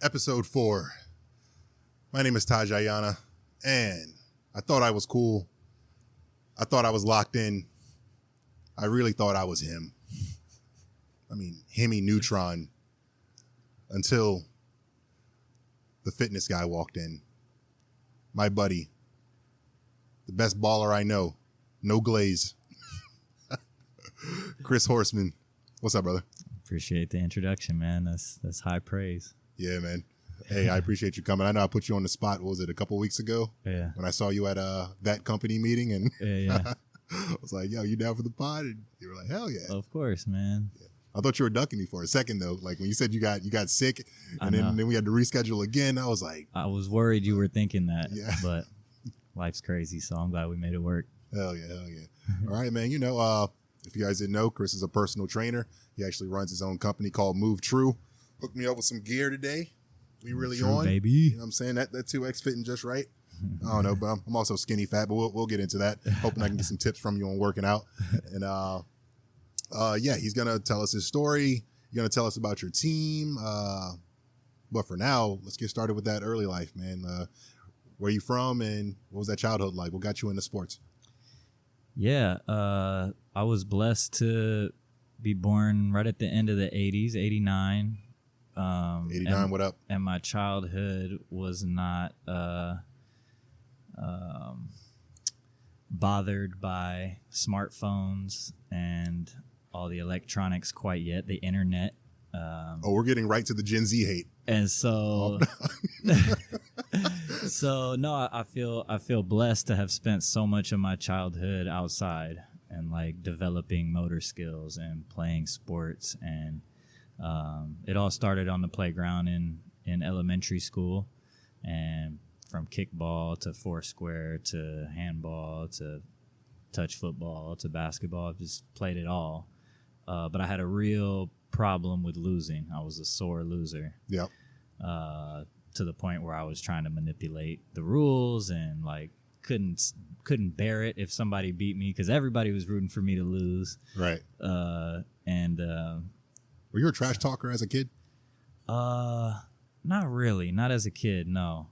Episode 4. My name is Taj Ayana, and I thought I was cool. I thought I was locked in. I really thought I was him. I mean, Hemi Neutron, until the fitness guy walked in. My buddy, the best baller I know, no glaze. Chris Horstman. What's up, brother? Appreciate the introduction, man. That's high praise. Yeah, man. Hey, I appreciate you coming. I know I put you on the spot. What was it, a couple weeks ago? Yeah. When I saw you at that company meeting, and Yeah. I was like, "Yo, you down for the pod?" And you were like, "Hell yeah!" Of course, man. Yeah. I thought you were ducking me for a second though. Like when you said you got sick, and then we had to reschedule again. I was like, I was worried you were thinking that. Yeah. But life's crazy, so I'm glad we made it work. hell yeah. All right, man. You know, if you guys didn't know, Chris is a personal trainer. He actually runs his own company called Move True. Hooked me up with some gear today. We really True, on, baby. You know what I'm saying? That 2X fitting just right. I don't know, but I'm also skinny fat, but we'll get into that. Hoping I can get some tips from you on working out. And yeah, he's gonna tell us his story. You're gonna tell us about your team. But for now, let's get started with that early life, man. Where you from, and what was that childhood like? What got you into sports? Yeah, I was blessed to be born right at the end of the 80s, 89. 89, what up? And my childhood was not bothered by smartphones and all the electronics quite yet, the internet. We're getting right to the Gen Z hate. And so, I feel blessed to have spent so much of my childhood outside and like developing motor skills and playing sports. And it all started on the playground in elementary school, and from kickball to foursquare to handball to touch football to basketball. I've just played it all. But I had a real problem with losing. I was a sore loser. Yep. To the point where I was trying to manipulate the rules and like couldn't bear it if somebody beat me because everybody was rooting for me to lose. Right. Were you a trash talker as a kid? Not really. Not as a kid. No.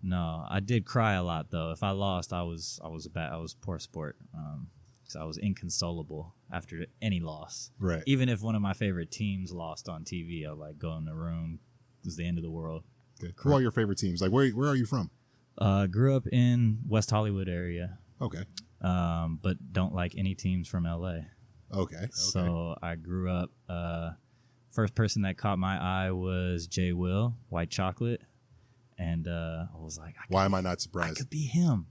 I did cry a lot though. If I lost, I was poor sport. Because I was inconsolable after any loss. Right. Even if one of my favorite teams lost on TV, I'd like go in the room. It was the end of the world. Good. Who are your favorite teams? Like where are you from? Grew up in West Hollywood area. Okay. But don't like any teams from LA. Okay. So I grew up. First person that caught my eye was J. Will, White Chocolate, and I was like, why am I not surprised? I could be him.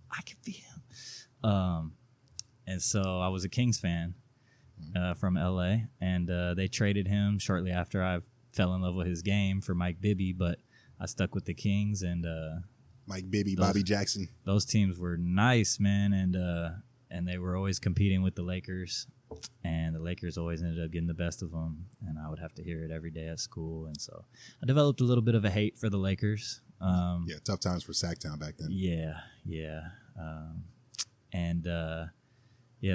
And so I was a Kings fan from LA, and they traded him shortly after I fell in love with his game for Mike Bibby, but I stuck with the Kings. And Mike Bibby, Bobby Jackson. Those teams were nice, man, and they were always competing with the Lakers, and the Lakers always ended up getting the best of them, and I would have to hear it every day at school. And so I developed a little bit of a hate for the Lakers. Yeah, tough times for Sacktown back then. Yeah.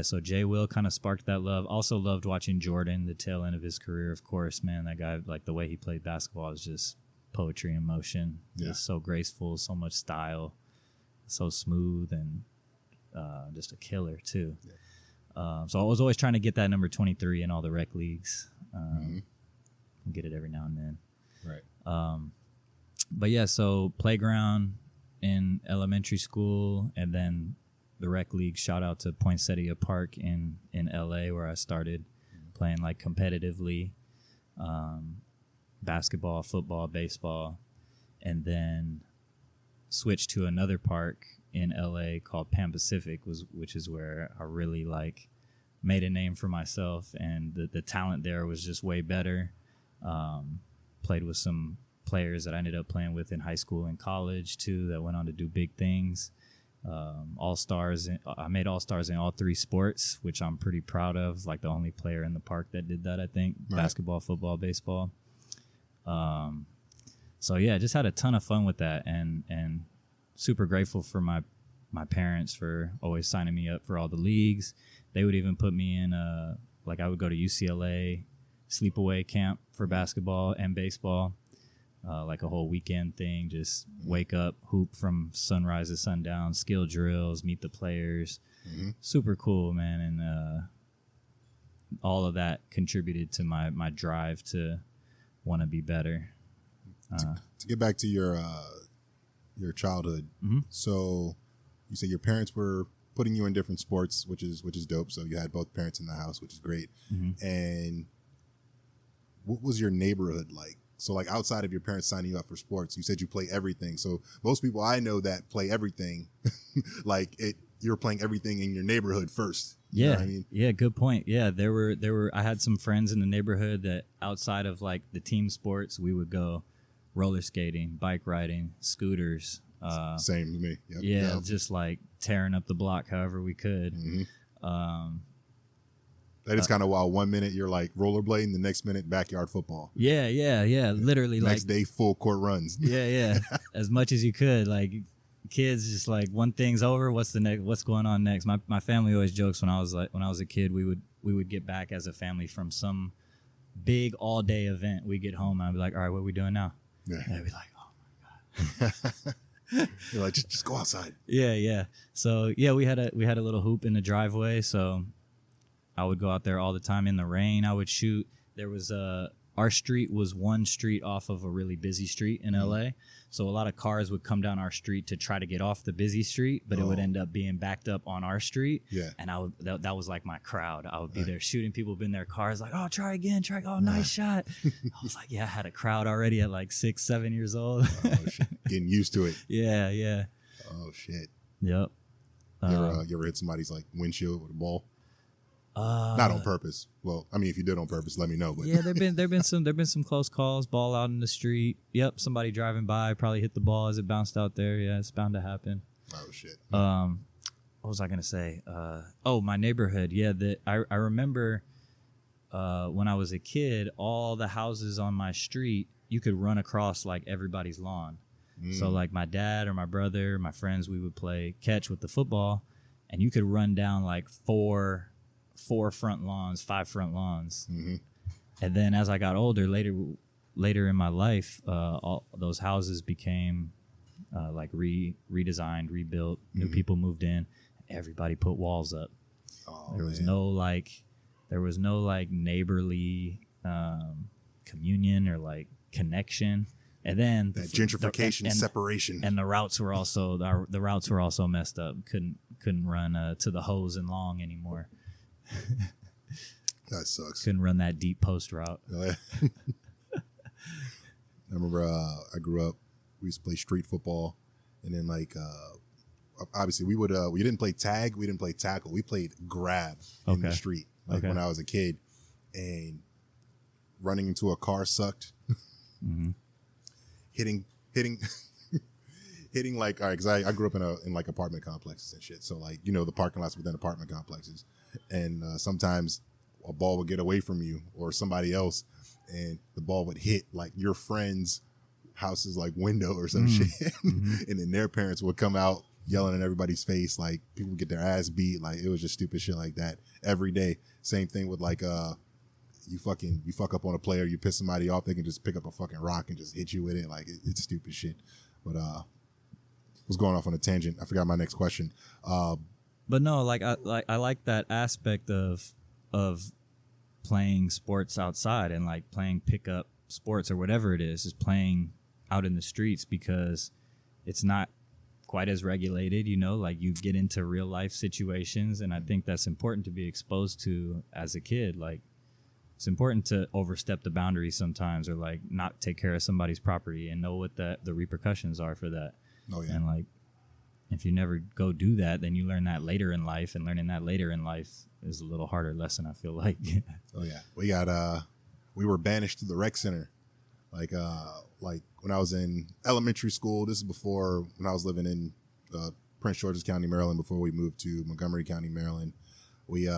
So Jay Will kind of sparked that love. Also loved watching Jordan, the tail end of his career, of course, man. That guy, like the way he played basketball was just poetry in motion. Yeah. Just so graceful, so much style, so smooth, and just a killer too. Yeah. So I was always trying to get that number 23 in all the rec leagues. Get it every now and then. Right. But yeah, so playground in elementary school, and then the rec league. Shout out to Poinsettia Park in LA, where I started playing like competitively, basketball, football, baseball, and then switched to another park in LA called Pan Pacific, which is where I really like made a name for myself, and the talent there was just way better. Played with some players that I ended up playing with in high school and college too, that went on to do big things. All-stars. I made all-stars in all three sports, which I'm pretty proud of. Like the only player in the park that did that, I think. Right. Basketball, football, baseball. So yeah, just had a ton of fun with that, and super grateful for my parents for always signing me up for all the leagues. They would even put me in like I would go to UCLA sleepaway camp for basketball and baseball. like a whole weekend thing. Just wake up, hoop from sunrise to sundown, skill drills, meet the players. Super cool, man. And all of that contributed to my drive to want to be better. To get back to your childhood, so you say your parents were putting you in different sports, which is dope. So you had both parents in the house, which is great. And what was your neighborhood like? So like outside of your parents signing you up for sports, you said you play everything. So most people I know that play everything, you're playing everything in your neighborhood first. You know what I mean? Yeah, good point. Yeah, there were I had some friends in the neighborhood that outside of like the team sports, we would go roller skating, bike riding, scooters. Same to me. Yep. Just like tearing up the block however we could. That is kind of wild. 1 minute you're like rollerblading, the next minute backyard football. Yeah. Literally, next day full court runs. Yeah. As much as you could. Like kids, just like one thing's over. What's the next? What's going on next? My family always jokes when I was a kid, we would get back as a family from some big all day event. We get home and I'd be like, all right, what are we doing now? Yeah. And I'd be like, oh my god. You're like, just go outside. Yeah. So yeah, we had a little hoop in the driveway. So I would go out there all the time in the rain. I would shoot. There was our street was one street off of a really busy street in LA. So a lot of cars would come down our street to try to get off the busy street, but it would end up being backed up on our street. Yeah. And that was like my crowd. I would be there shooting people in their cars like, oh, try again. Oh, nice shot. I was like, yeah, I had a crowd already at like 6, 7 years old. Oh, shit. Getting used to it. Yeah. Oh, shit. Yep. You ever hit somebody's like windshield with a ball? Not on purpose. Well, I mean, if you did on purpose, let me know. But yeah, there've been some close calls. Ball out in the street. Yep, somebody driving by probably hit the ball as it bounced out there. Yeah, it's bound to happen. Oh shit. What was I gonna say? My neighborhood. Yeah, I remember when I was a kid, all the houses on my street, you could run across like everybody's lawn. So like my dad or my brother, my friends, we would play catch with the football, and you could run down like 4 front lawns, 5 front lawns. And then as I got older, later in my life, all those houses became like redesigned, rebuilt. New people moved in. Everybody put walls up. There was no neighborly communion or like connection. And then that gentrification, separation, and the routes were also messed up. Couldn't run to the hose and long anymore. That sucks. Couldn't run that deep post route. I remember I grew up, we used to play street football, and then like obviously we didn't play tag, we didn't play tackle, we played grab in the street when I was a kid, and running into a car sucked. hitting like, all right, because I grew up in like apartment complexes and shit, so like, you know, the parking lots within apartment complexes, and sometimes a ball would get away from you or somebody else, and the ball would hit like your friend's house's like window or some shit, and then their parents would come out yelling in everybody's face, like people would get their ass beat. Like it was just stupid shit like that every day. Same thing with like you fuck up on a player, you piss somebody off, they can just pick up a fucking rock and just hit you with it. Like it's stupid shit. But was going off on a tangent. I forgot my next question. But no, I like that aspect of playing sports outside and like playing pickup sports or whatever it is playing out in the streets, because it's not quite as regulated, you know, like you get into real life situations, and I think that's important to be exposed to as a kid. Like it's important to overstep the boundaries sometimes, or like not take care of somebody's property and know what the repercussions are for that. Oh yeah. And like if you never go do that, then you learn that later in life, and learning that later in life is a little harder lesson, I feel like. Oh yeah. We were banished to the rec center. Like when I was in elementary school, this is before when I was living in Prince George's County, Maryland, before we moved to Montgomery County, Maryland. We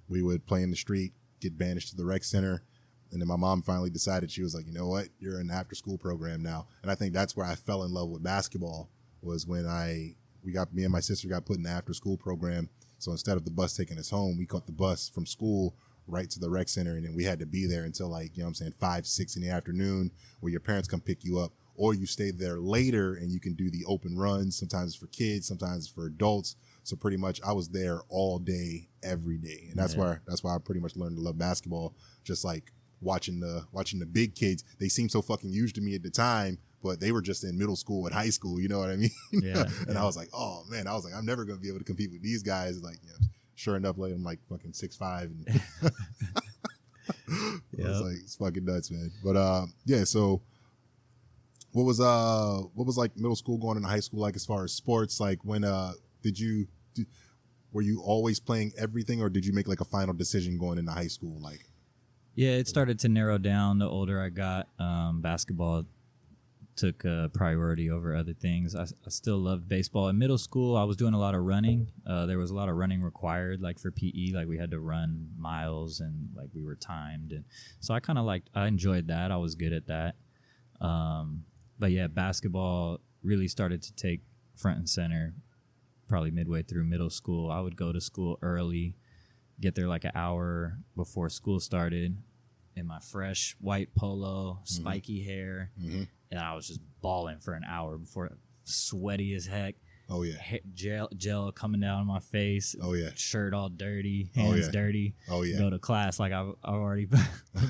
would play in the street, get banished to the rec center. And then my mom finally decided, she was like, you know what, you're in the after school program now. And I think that's where I fell in love with basketball, was when me and my sister got put in the after school program. So instead of the bus taking us home, we caught the bus from school, right to the rec center, and then we had to be there until like, you know what I'm saying, 5, 6 in the afternoon, where your parents come pick you up, or you stay there later and you can do the open runs. Sometimes it's for kids, sometimes it's for adults. So pretty much I was there all day, every day. And that's why I pretty much learned to love basketball. Just like watching the big kids. They seemed so fucking huge to me at the time, but they were just in middle school and high school, you know what I mean? Yeah. And I was like, oh man, I'm never gonna be able to compete with these guys. Like, you know, sure enough, like I'm like fucking 6'5" and I was like, it's fucking nuts, man. But yeah, so what was like middle school going into high school like as far as sports? Like when were you always playing everything, or did you make like a final decision going into high school? Like, yeah, it started to narrow down the older I got. Basketball took priority over other things. I still loved baseball. In middle school, I was doing a lot of running. There was a lot of running required, like for PE. Like we had to run miles, and like we were timed, and so I enjoyed that. I was good at that. But yeah, basketball really started to take front and center probably midway through middle school. I would go to school early, get there like an hour before school started in my fresh white polo, spiky hair, and I was just balling for an hour before, sweaty as heck. Oh yeah, gel coming down my face. Oh yeah, shirt all dirty, hands dirty. Oh yeah, go to class like I've already been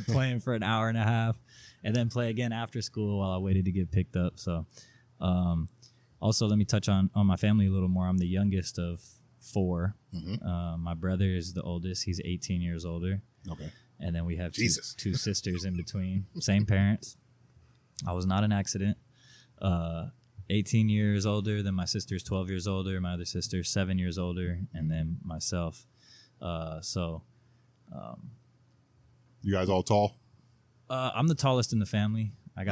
playing for an hour and a half, and then play again after school while I waited to get picked up. So, also let me touch on my family a little more. I'm the youngest of 4. My brother is the oldest. He's 18 years older. Okay, and then we have two sisters in between. Same parents. I was not an accident. 18 years older, then my sister's 12 years older, my other sister's 7 years older, and then myself. You guys all tall? I'm the tallest in the family. I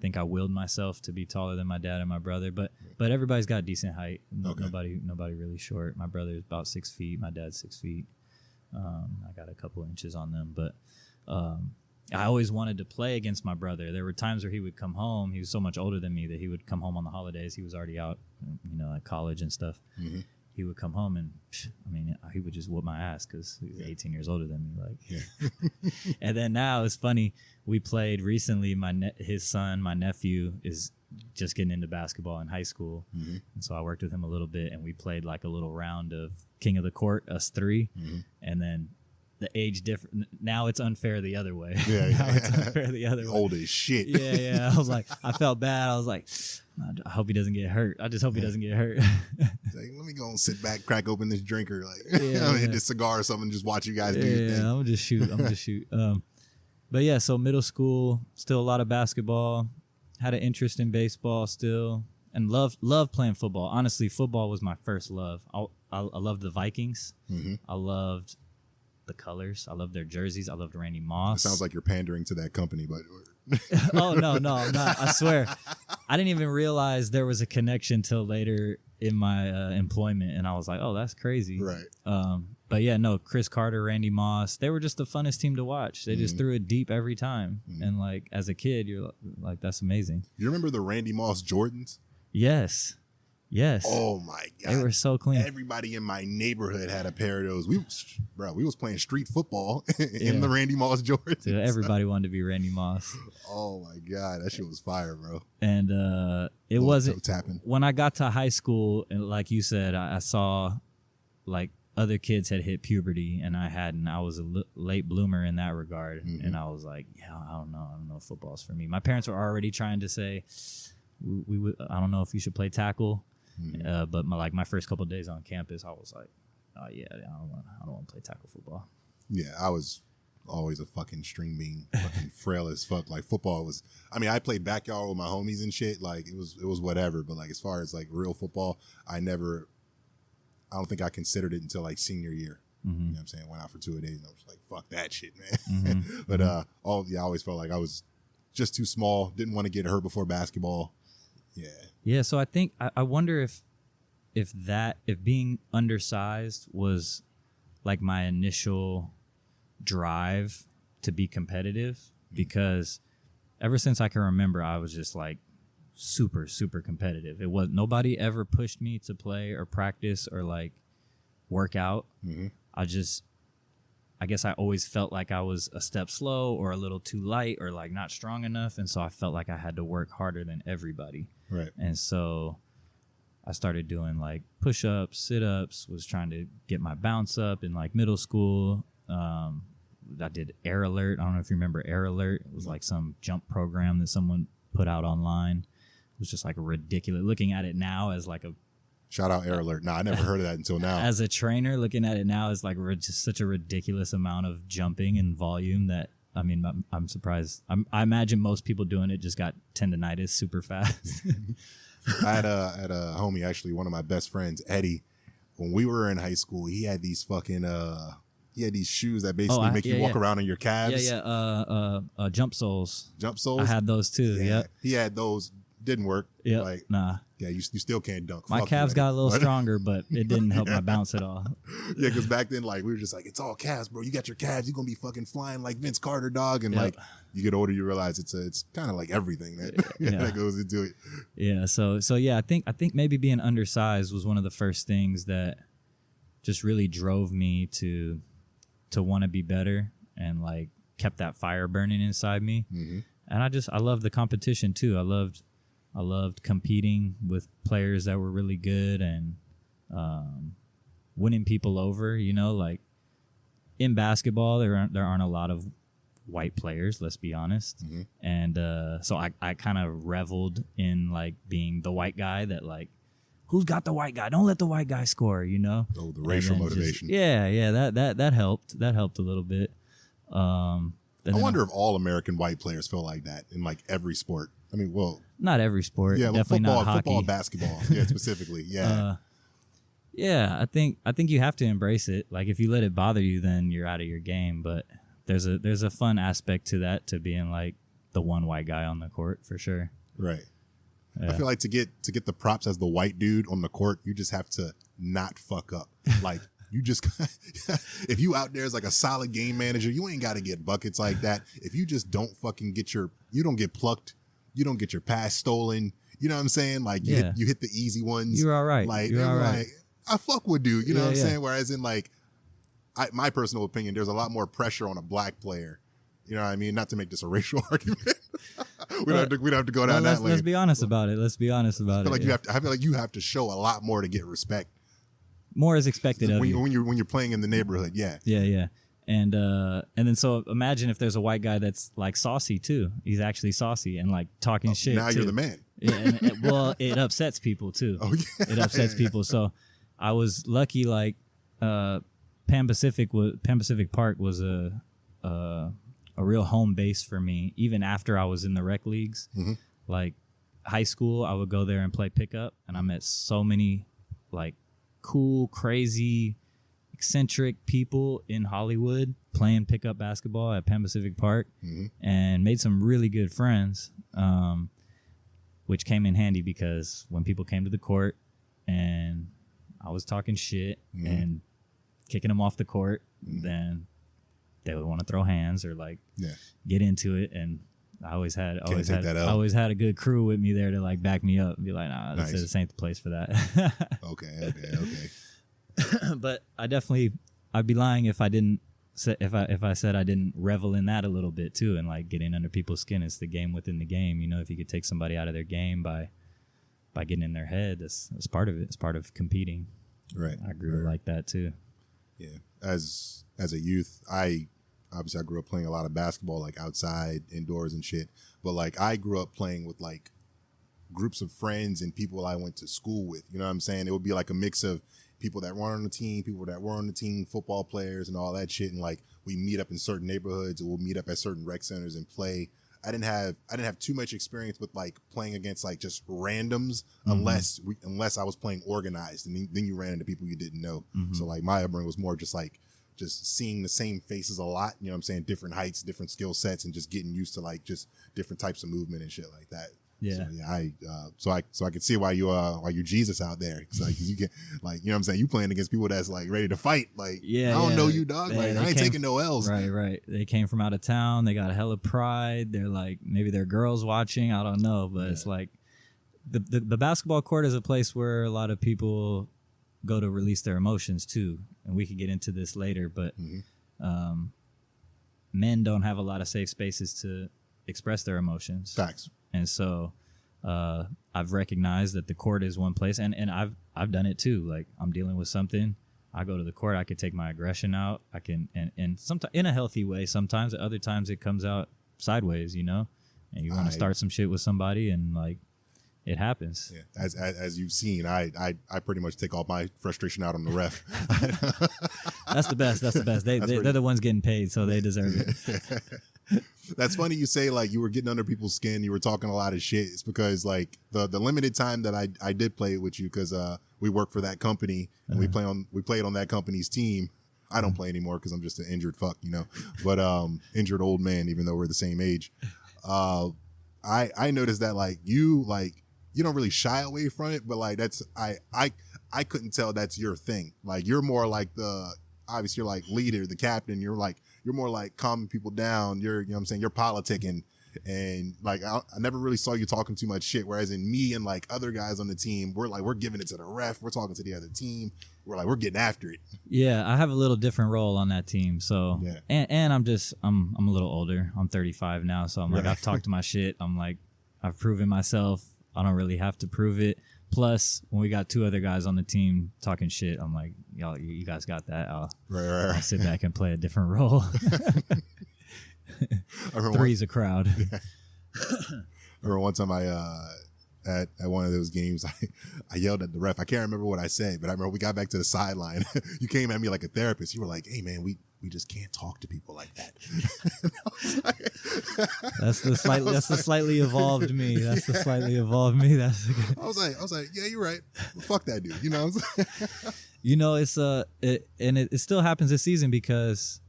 think I willed myself to be taller than my dad and my brother, but everybody's got decent height. Nobody really short. My brother's about 6 feet. My dad's 6 feet. I got a couple inches on them, but I always wanted to play against my brother. There were times where he would come home. He was so much older than me that he would come home on the holidays. He was already out, at college and stuff. He would come home and, he would just whoop my ass because he was 18 years older than me. And then now it's funny. We played recently. His son, my nephew, is just getting into basketball in high school. And so I worked with him a little bit, and we played like a little round of King of the Court, us 3. And then the age different. Now it's unfair the other way. It's unfair the other way. Old as shit. Yeah. I was like, I felt bad. I was like, I hope he doesn't get hurt. I just hope he doesn't get hurt. Like, let me go and sit back, crack open this drinker, hit this cigar or something, just watch you guys do your thing. I'm gonna just shoot. But yeah, so middle school, still a lot of basketball. Had an interest in baseball still, and loved playing football. Honestly, football was my first love. I loved the Vikings. I loved the colors. I loved their jerseys. I loved Randy Moss. It sounds like you're pandering to that company, but Oh no, I'm not. I swear, I didn't even realize there was a connection till later in my employment, and I was like, oh, that's crazy. Right. But yeah, no, Chris Carter, Randy Moss, they were just the funnest team to watch. They just threw it deep every time, and like as a kid, you're like, that's amazing. You remember the Randy Moss Jordans? Yes. Oh my God, they were so clean. Everybody in my neighborhood had a pair of those. We was playing street football in the Randy Moss Jordans. Dude, everybody wanted to be Randy Moss. Oh my God, that shit was fire, bro. And it wasn't when I got to high school, and like you said, I saw like other kids had hit puberty and I hadn't. I was a late bloomer in that regard, and I was like, yeah, I don't know if football's for me. My parents were already trying to say, I don't know if you should play tackle. But my first couple of days on campus, I was like, oh yeah, I don't want to play tackle football. Yeah, I was always a fucking string bean, fucking frail as fuck. Like football was, I played backyard with my homies and shit. Like it was whatever. But like as far as like real football, I don't think I considered it until like senior year. You know what I'm saying? Went out for 2 days and I was like, fuck that shit, man. But I always felt like I was just too small. Didn't want to get hurt before basketball. Yeah. So I think I wonder if being undersized was like my initial drive to be competitive, because ever since I can remember, I was just like super, super competitive. Nobody ever pushed me to play or practice or like work out. I guess I always felt like I was a step slow or a little too light or like not strong enough. And so I felt like I had to work harder than everybody. Right. And so I started doing like push-ups, sit-ups, was trying to get my bounce up in like middle school. I did Air Alert. I don't know if you remember Air Alert. It was like some jump program that someone put out online. It was just like a ridiculous, looking at it now as like a, shout out Air Alert. Nah, I never heard of that until now. as a trainer, looking at it now is like just such a ridiculous amount of jumping and volume that, I mean, I'm surprised. I imagine most people doing it just got tendonitis super fast. I had a homie, actually, one of my best friends, Eddie. When we were in high school, he had these fucking he had these shoes that basically make you walk around on your calves. Jump soles. Jump soles. I had those too. Yeah. He had those. Didn't work. Yeah. Like, nah. Yeah, you still can't dunk. My calves got a little stronger, but it didn't help my bounce at all. Yeah, because back then, like, we were just like, it's all calves, bro. You got your calves. You're going to be fucking flying like Vince Carter, dog. And, like, you get older, you realize it's kind of like everything that goes into it. Yeah, so yeah, I think maybe being undersized was one of the first things that just really drove me to want to be better and, like, kept that fire burning inside me. Mm-hmm. And I loved the competition, too. I loved competing with players that were really good and winning people over. You know, like in basketball, there aren't a lot of white players. Let's be honest. Mm-hmm. And so I kind of reveled in like being the white guy that like, who's got the white guy? Don't let the white guy score. You know. Oh, the racial motivation. That helped. That helped a little bit. I wonder if all American white players feel like that in like every sport. I mean, well, not every sport. Yeah, definitely football, not hockey. Football, basketball. Yeah, specifically. Yeah. I think you have to embrace it. Like if you let it bother you, then you're out of your game. But there's a fun aspect to that, to being like the one white guy on the court for sure. Right. Yeah. I feel like to get the props as the white dude on the court, you just have to not fuck up. Like you just, if you out there as like a solid game manager, you ain't got to get buckets like that. If you just don't fucking you don't get plucked, you don't get your pass stolen. You know what I'm saying? Like you hit the easy ones. You're all right. Like you're all right. Like, I fuck with dude. You know what I'm saying? Whereas in like, my personal opinion, there's a lot more pressure on a black player. You know what I mean? Not to make this a racial argument. we don't have to go down that lane. Let's be honest about it. I feel like you have to show a lot more to get respect. More is expected of you when you're playing in the neighborhood. Yeah. Yeah. And then so imagine if there's a white guy that's like saucy too. He's actually saucy and like talking shit. Now too. You're the man. Yeah, well, it upsets people too. Oh yeah. It upsets people. So I was lucky. Like Pan Pacific Park was a real home base for me. Even after I was in the rec leagues, mm-hmm. Like high school, I would go there and play pickup, and I met so many like cool, crazy, eccentric people in Hollywood playing pickup basketball at Pan Pacific Park, mm-hmm. and made some really good friends, which came in handy because when people came to the court and I was talking shit mm-hmm. and kicking them off the court, mm-hmm. then they would want to throw hands or like get into it. And I always had a good crew with me there to like back me up and be like, nah, this ain't the place for that. Okay. But I'd be lying if I didn't if I said I didn't revel in that a little bit too, and like getting under people's skin. It's the game within the game. You know, if you could take somebody out of their game by getting in their head, that's part of it. It's part of competing. Right. I grew like that too. Yeah. As a youth, I grew up playing a lot of basketball, like outside, indoors and shit. But like I grew up playing with like groups of friends and people I went to school with. You know what I'm saying? It would be like a mix of people that weren't on the team, people that were on the team, football players and all that shit. And like we meet up in certain neighborhoods, or we'll meet up at certain rec centers and play. I didn't have too much experience with like playing against like just randoms, mm-hmm. unless I was playing organized, and then you ran into people you didn't know. Mm-hmm. So like my upbringing was more just seeing the same faces a lot. You know what I'm saying? Different heights, different skill sets, and just getting used to like just different types of movement and shit like that. Yeah. So I could see why you Jesus out there. It's like you get like, you know what I'm saying? You playing against people that's like ready to fight. Like, I don't know you, dog. Like I ain't taking no L's. Right. They came from out of town. They got hella pride. They're like, maybe their girls watching. I don't know, but it's like the basketball court is a place where a lot of people go to release their emotions too. And we could get into this later, but mm-hmm. men don't have a lot of safe spaces to express their emotions. Facts. And so I've recognized that the court is one place, and I've done it too. Like, I'm dealing with something, I go to the court, I can take my aggression out. I can, and sometimes in a healthy way. Sometimes, at other times, it comes out sideways, you know. And you want to start some shit with somebody, and like, it happens. Yeah, as you've seen, I pretty much take all my frustration out on the ref. That's the best. That's the best. They're the ones getting paid, so they deserve it. That's funny you say like you were getting under people's skin. You were talking a lot of shit. It's because like the limited time that I did play with you, because we work for that company and we played on that company's team. I don't play anymore because I'm just an injured fuck, you know. But injured old man, even though we're the same age. I noticed that like you don't really shy away from it, but like that's I couldn't tell that's your thing. Like you're more like obviously you're like leader, the captain. You're more like calming people down. You know what I'm saying? You're politicking, and like I never really saw you talking too much shit. Whereas in me and like other guys on the team, we're giving it to the ref. We're talking to the other team. We're getting after it. Yeah, I have a little different role on that team. So yeah. And I'm a little older. I'm 35 now, so I'm like I've talked my shit. I'm like I've proven myself. I don't really have to prove it. Plus, when we got two other guys on the team talking shit, I'm like, y'all, you guys got that. I'll sit back and play a different role. Three's a crowd. Yeah. I remember one time at one of those games, I yelled at the ref. I can't remember what I said, but I remember we got back to the sideline. You came at me like a therapist. You were like, "Hey, man, we just can't talk to people like that." That's the slightly evolved me. That's the slightly evolved me. I was like, yeah, you're right. Well, fuck that dude. You know what I'm saying? You know, it still happens this season because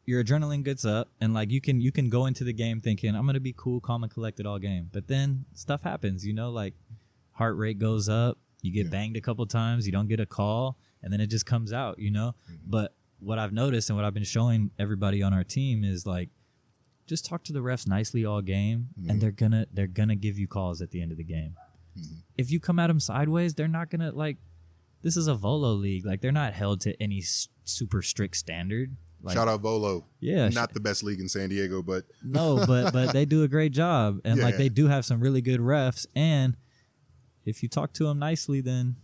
your adrenaline gets up, and like you can go into the game thinking I'm gonna be cool, calm, and collected all game, but then stuff happens. You know, like heart rate goes up, you get banged a couple times, you don't get a call, and then it just comes out. You know, but what I've noticed and what I've been showing everybody on our team is like, just talk to the refs nicely all game, and they're gonna give you calls at the end of the game. If you come at them sideways, they're not gonna like. This is a Volo league. Like, they're not held to any super strict standard. Like, shout out Volo. Yeah, not the best league in San Diego, but no, but they do a great job, and like they do have some really good refs. And if you talk to them nicely, then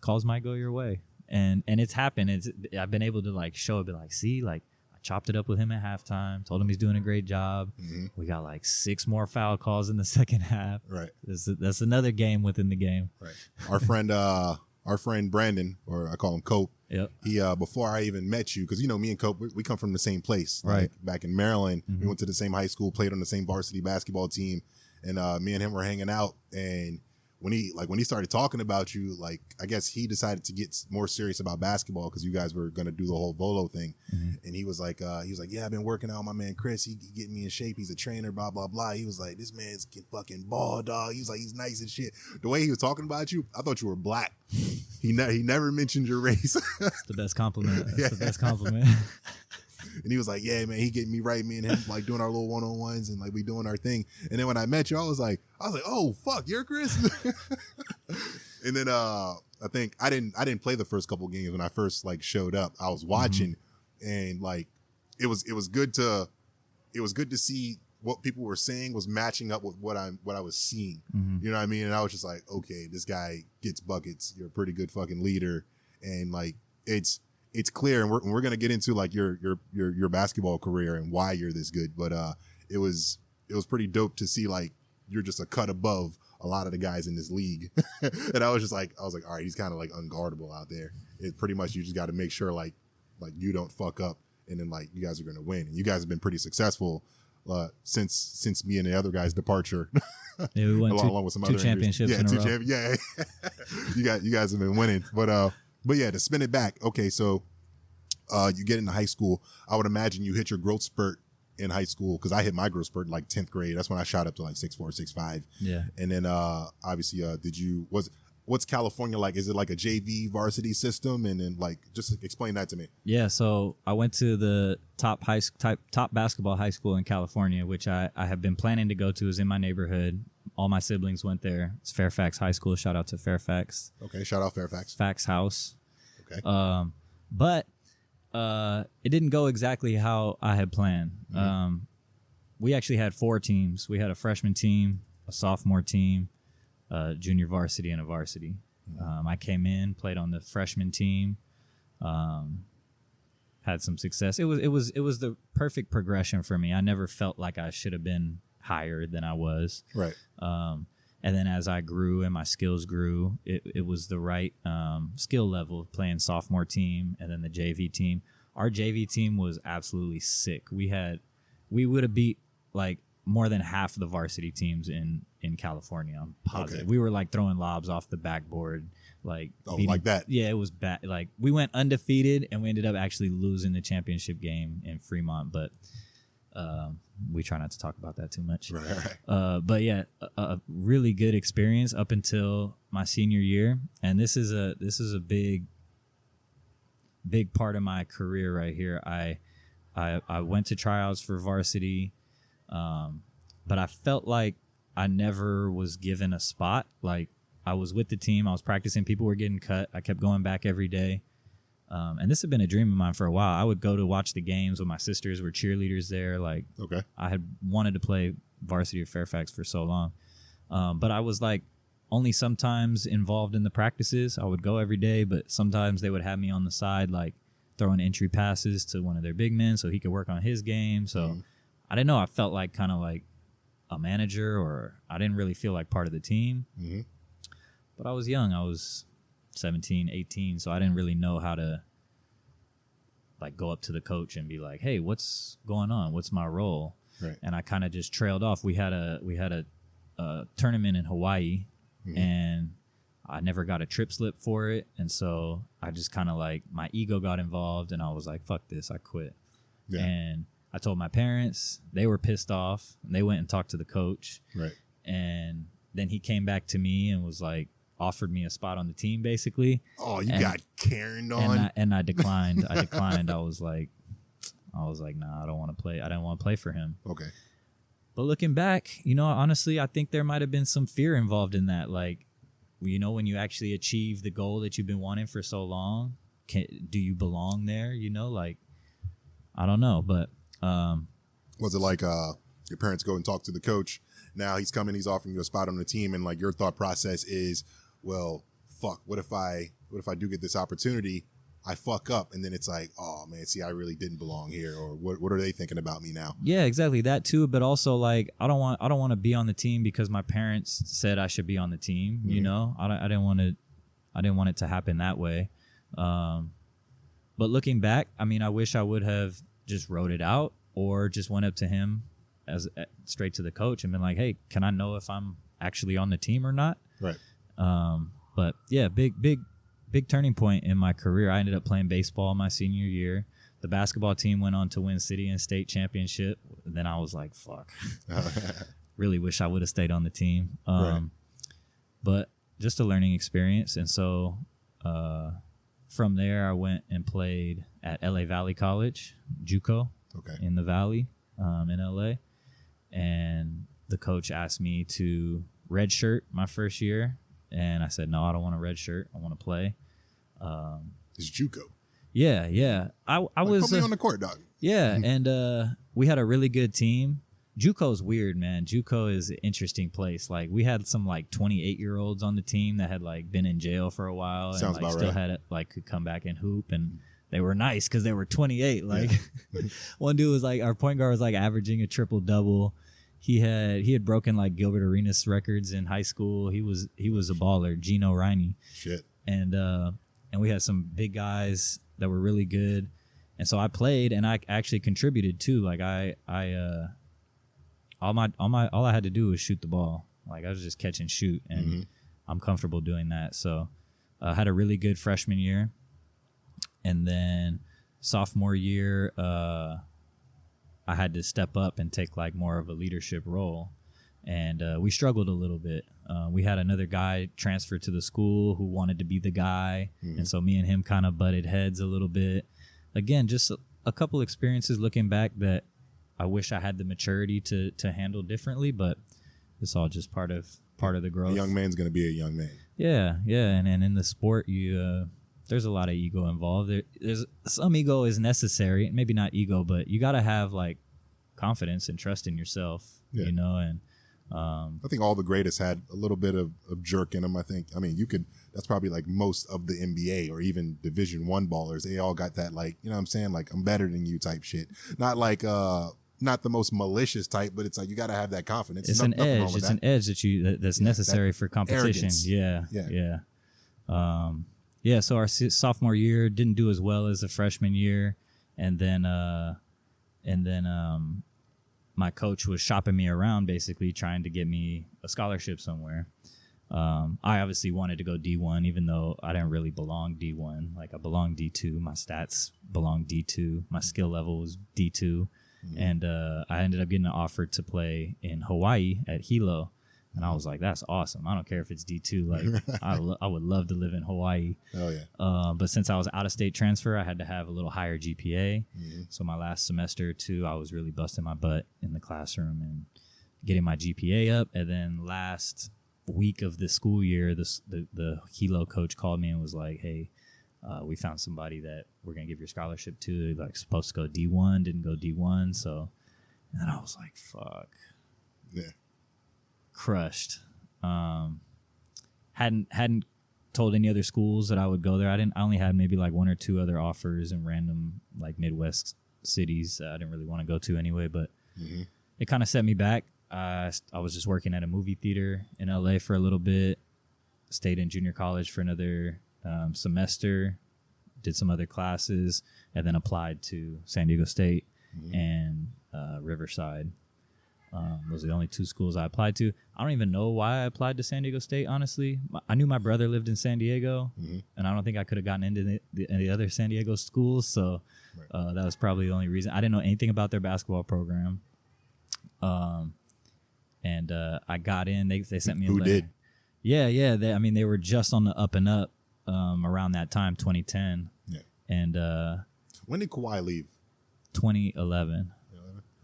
calls might go your way. And it's happened. I've been able to like show it, be like, see, like I chopped it up with him at halftime, told him he's doing a great job. We got like 6 more foul calls in the second half. Right. That's another game within the game. Right. Our friend Brandon, or I call him Cope. Yep. He before I even met you, because you know me and Cope, we come from the same place. Right. Like back in Maryland, we went to the same high school, played on the same varsity basketball team, and me and him were hanging out. And when he started talking about you, like I guess he decided to get more serious about basketball because you guys were gonna do the whole Volo thing. And he was like, yeah, I've been working out with my man Chris. He getting me in shape. He's a trainer. Blah blah blah. He was like, this man's fucking ball, dog. He was like, he's nice and shit. The way he was talking about you, I thought you were black. He never mentioned your race. That's the best compliment. That's the best compliment. And he was like, yeah, man, he getting me right. Me and him like doing our little one-on-ones and like we doing our thing. And then when I met you, I was like, oh fuck, you're Chris. And then I think I didn't play the first couple games when I first like showed up. I was watching, and like it was good to see what people were saying was matching up with what I was seeing. You know what I mean? And I was just like, okay, this guy gets buckets. You're a pretty good fucking leader, and like it's clear. And we're gonna get into like your basketball career and why you're this good. But it was pretty dope to see like you're just a cut above a lot of the guys in this league. And I was like, all right, he's kind of like unguardable out there. It pretty much, you just got to make sure like you don't fuck up, and then like you guys are going to win. And you guys have been pretty successful since me and the other guy's departure. Yeah, we won along with some two other championships in a row. Yeah. you guys have been winning. But yeah, to spin it back. Okay. So you get into high school. I would imagine you hit your growth spurt in high school, because I hit my growth spurt in like 10th grade. That's when I shot up to like 6'4", 6'5". Yeah. And then obviously what's California like? Is it like a JV varsity system? And then like just explain that to me. Yeah, so I went to the top basketball high school in California, which I have been planning to go to. Is in my neighborhood. All my siblings went there. It's Fairfax High School. Shout out to Fairfax. Okay, shout out Fairfax. Fax House. Okay. But it didn't go exactly how I had planned. We actually had 4 teams. We had a freshman team, a sophomore team, junior varsity, and a varsity. I came in, played on the freshman team, had some success. It was the perfect progression for me. I never felt like I should have been higher than I was. Right. And then as I grew and my skills grew, it was the right skill level playing sophomore team and then the JV team. Our JV team was absolutely sick. We would have beat like more than half the varsity teams in California. I'm positive. Okay. We were like throwing lobs off the backboard. Like like that. Yeah, it was bad. Like we went undefeated and we ended up actually losing the championship game in Fremont, but we try not to talk about that too much. Right. But yeah, a really good experience up until my senior year, and this is a big part of my career right here. I went to tryouts for varsity, but I felt like I never was given a spot. Like I was with the team, I was practicing, people were getting cut. I kept going back every day. And this had been a dream of mine for a while. I would go to watch the games with my sisters. Were cheerleaders there. Like, okay, I had wanted to play varsity of Fairfax for so long. But I was like only sometimes involved in the practices. I would go every day, but sometimes they would have me on the side, like throwing entry passes to one of their big men so he could work on his game. So I didn't know. I felt like kind of like a manager, or I didn't really feel like part of the team. But I was young. I was 17, 18, so I didn't really know how to like go up to the coach and be like, hey, what's going on? What's my role? Right. And I kind of just trailed off. We had a tournament in Hawaii, and I never got a trip slip for it. And so I just kind of like, my ego got involved and I was like, fuck this, I quit. Yeah. And I told my parents, they were pissed off, and they went and talked to the coach. Right. And then he came back to me and was like, offered me a spot on the team, basically. Oh, you got Karen'd on. And I declined. I was like, nah, I don't want to play. I didn't want to play for him. Okay. But looking back, honestly, I think there might have been some fear involved in that. Like, when you actually achieve the goal that you've been wanting for so long, do you belong there? Like, I don't know. But was it like your parents go and talk to the coach? Now he's coming, he's offering you a spot on the team, and like your thought process is, well, fuck, what if I do get this opportunity, I fuck up, and then it's like, oh man, see, I really didn't belong here, or what are they thinking about me now? Yeah, exactly, that too. But also, like, I don't want to be on the team because my parents said I should be on the team. I didn't want it to happen that way. But looking back, I mean, I wish I would have just wrote it out or just went up to him straight to the coach and been like, hey, can I know if I'm actually on the team or not? Right. But yeah, big turning point in my career. I ended up playing baseball my senior year. The basketball team went on to win city and state championship. Then I was like, fuck, really wish I would have stayed on the team. Right. But just a learning experience. And so from there, I went and played at LA Valley College, JUCO, in the Valley, in LA. And the coach asked me to redshirt my first year. And I said, no, I don't want to redshirt. I want to play. It's JUCO. Yeah. I was put me on the court, dog. Yeah, and we had a really good team. JUCO's weird, man. JUCO is an interesting place. Like, we had some like 28-year-olds on the team that had like been in jail for a while and Sounds like about still right. had it, like, could come back and hoop, and they were nice because they were 28. Like, one dude was like, our point guard was like averaging a triple double. He had broken like Gilbert Arenas records in high school. He was a baller, Gino Riney. Shit. And we had some big guys that were really good. And so I played, and I actually contributed too. Like all I had to do was shoot the ball. Like, I was just catch and shoot, and I'm comfortable doing that. So I had a really good freshman year, and then sophomore year, I had to step up and take like more of a leadership role, and we struggled a little bit. We had another guy transfer to the school who wanted to be the guy, and so me and him kind of butted heads a little bit. Again, just a couple experiences looking back that I wish I had the maturity to handle differently, but it's all just part of the growth. A young man's gonna be a young man. Yeah, and in the sport, you there's a lot of ego involved. There's some ego is necessary, maybe not ego, but you got to have like confidence and trust in yourself, you know. And I think all the greatest had a little bit of jerk in them. I mean, that's probably like most of the NBA or even Division I ballers. They all got that, like, you know what I'm saying? Like, I'm better than you type shit. Not like, not the most malicious type, but it's like, you got to have that confidence. It's an edge. It's an edge that's necessary for competition. Arrogance. Yeah. So our sophomore year didn't do as well as the freshman year. And then my coach was shopping me around, basically trying to get me a scholarship somewhere. I obviously wanted to go D1, even though I didn't really belong D1. Like, I belonged D2. My stats belonged D2. My skill level was D2. Mm-hmm. And I ended up getting an offer to play in Hawaii at Hilo. And I was like, that's awesome. I don't care if it's D2. Like, I would love to live in Hawaii. Oh, yeah. But since I was out-of-state transfer, I had to have a little higher GPA. Mm-hmm. So my last semester or two, I was really busting my butt in the classroom and getting my GPA up. And then last week of the school year, the Hilo coach called me and was like, hey, we found somebody that we're going to give your scholarship to. Like, supposed to go D1, didn't go D1. So, and then I was like, fuck. Yeah. Crushed. Hadn't told any other schools that I would go there. I only had maybe like one or two other offers in random like Midwest cities that I didn't really want to go to anyway, but it kind of set me back. I was just working at a movie theater in LA for a little bit, stayed in junior college for another semester, did some other classes, and then applied to San Diego State and Riverside. Those are the only two schools I applied to. I don't even know why I applied to San Diego State, honestly. I knew my brother lived in San Diego, and I don't think I could have gotten into the other San Diego schools, so that was probably the only reason. I didn't know anything about their basketball program. And I got in. They sent me a letter. Who did? Yeah. They were just on the up and up around that time, 2010. Yeah. And when did Kawhi leave? 2011.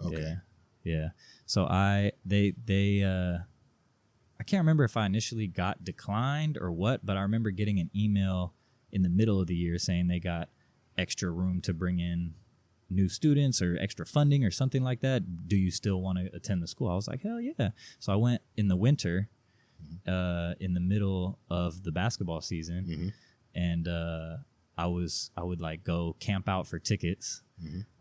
Okay. Yeah. So I can't remember if I initially got declined or what, but I remember getting an email in the middle of the year saying they got extra room to bring in new students or extra funding or something like that. Do you still want to attend the school? I was like, hell yeah. So I went in the winter, in the middle of the basketball season, and I would like go camp out for tickets.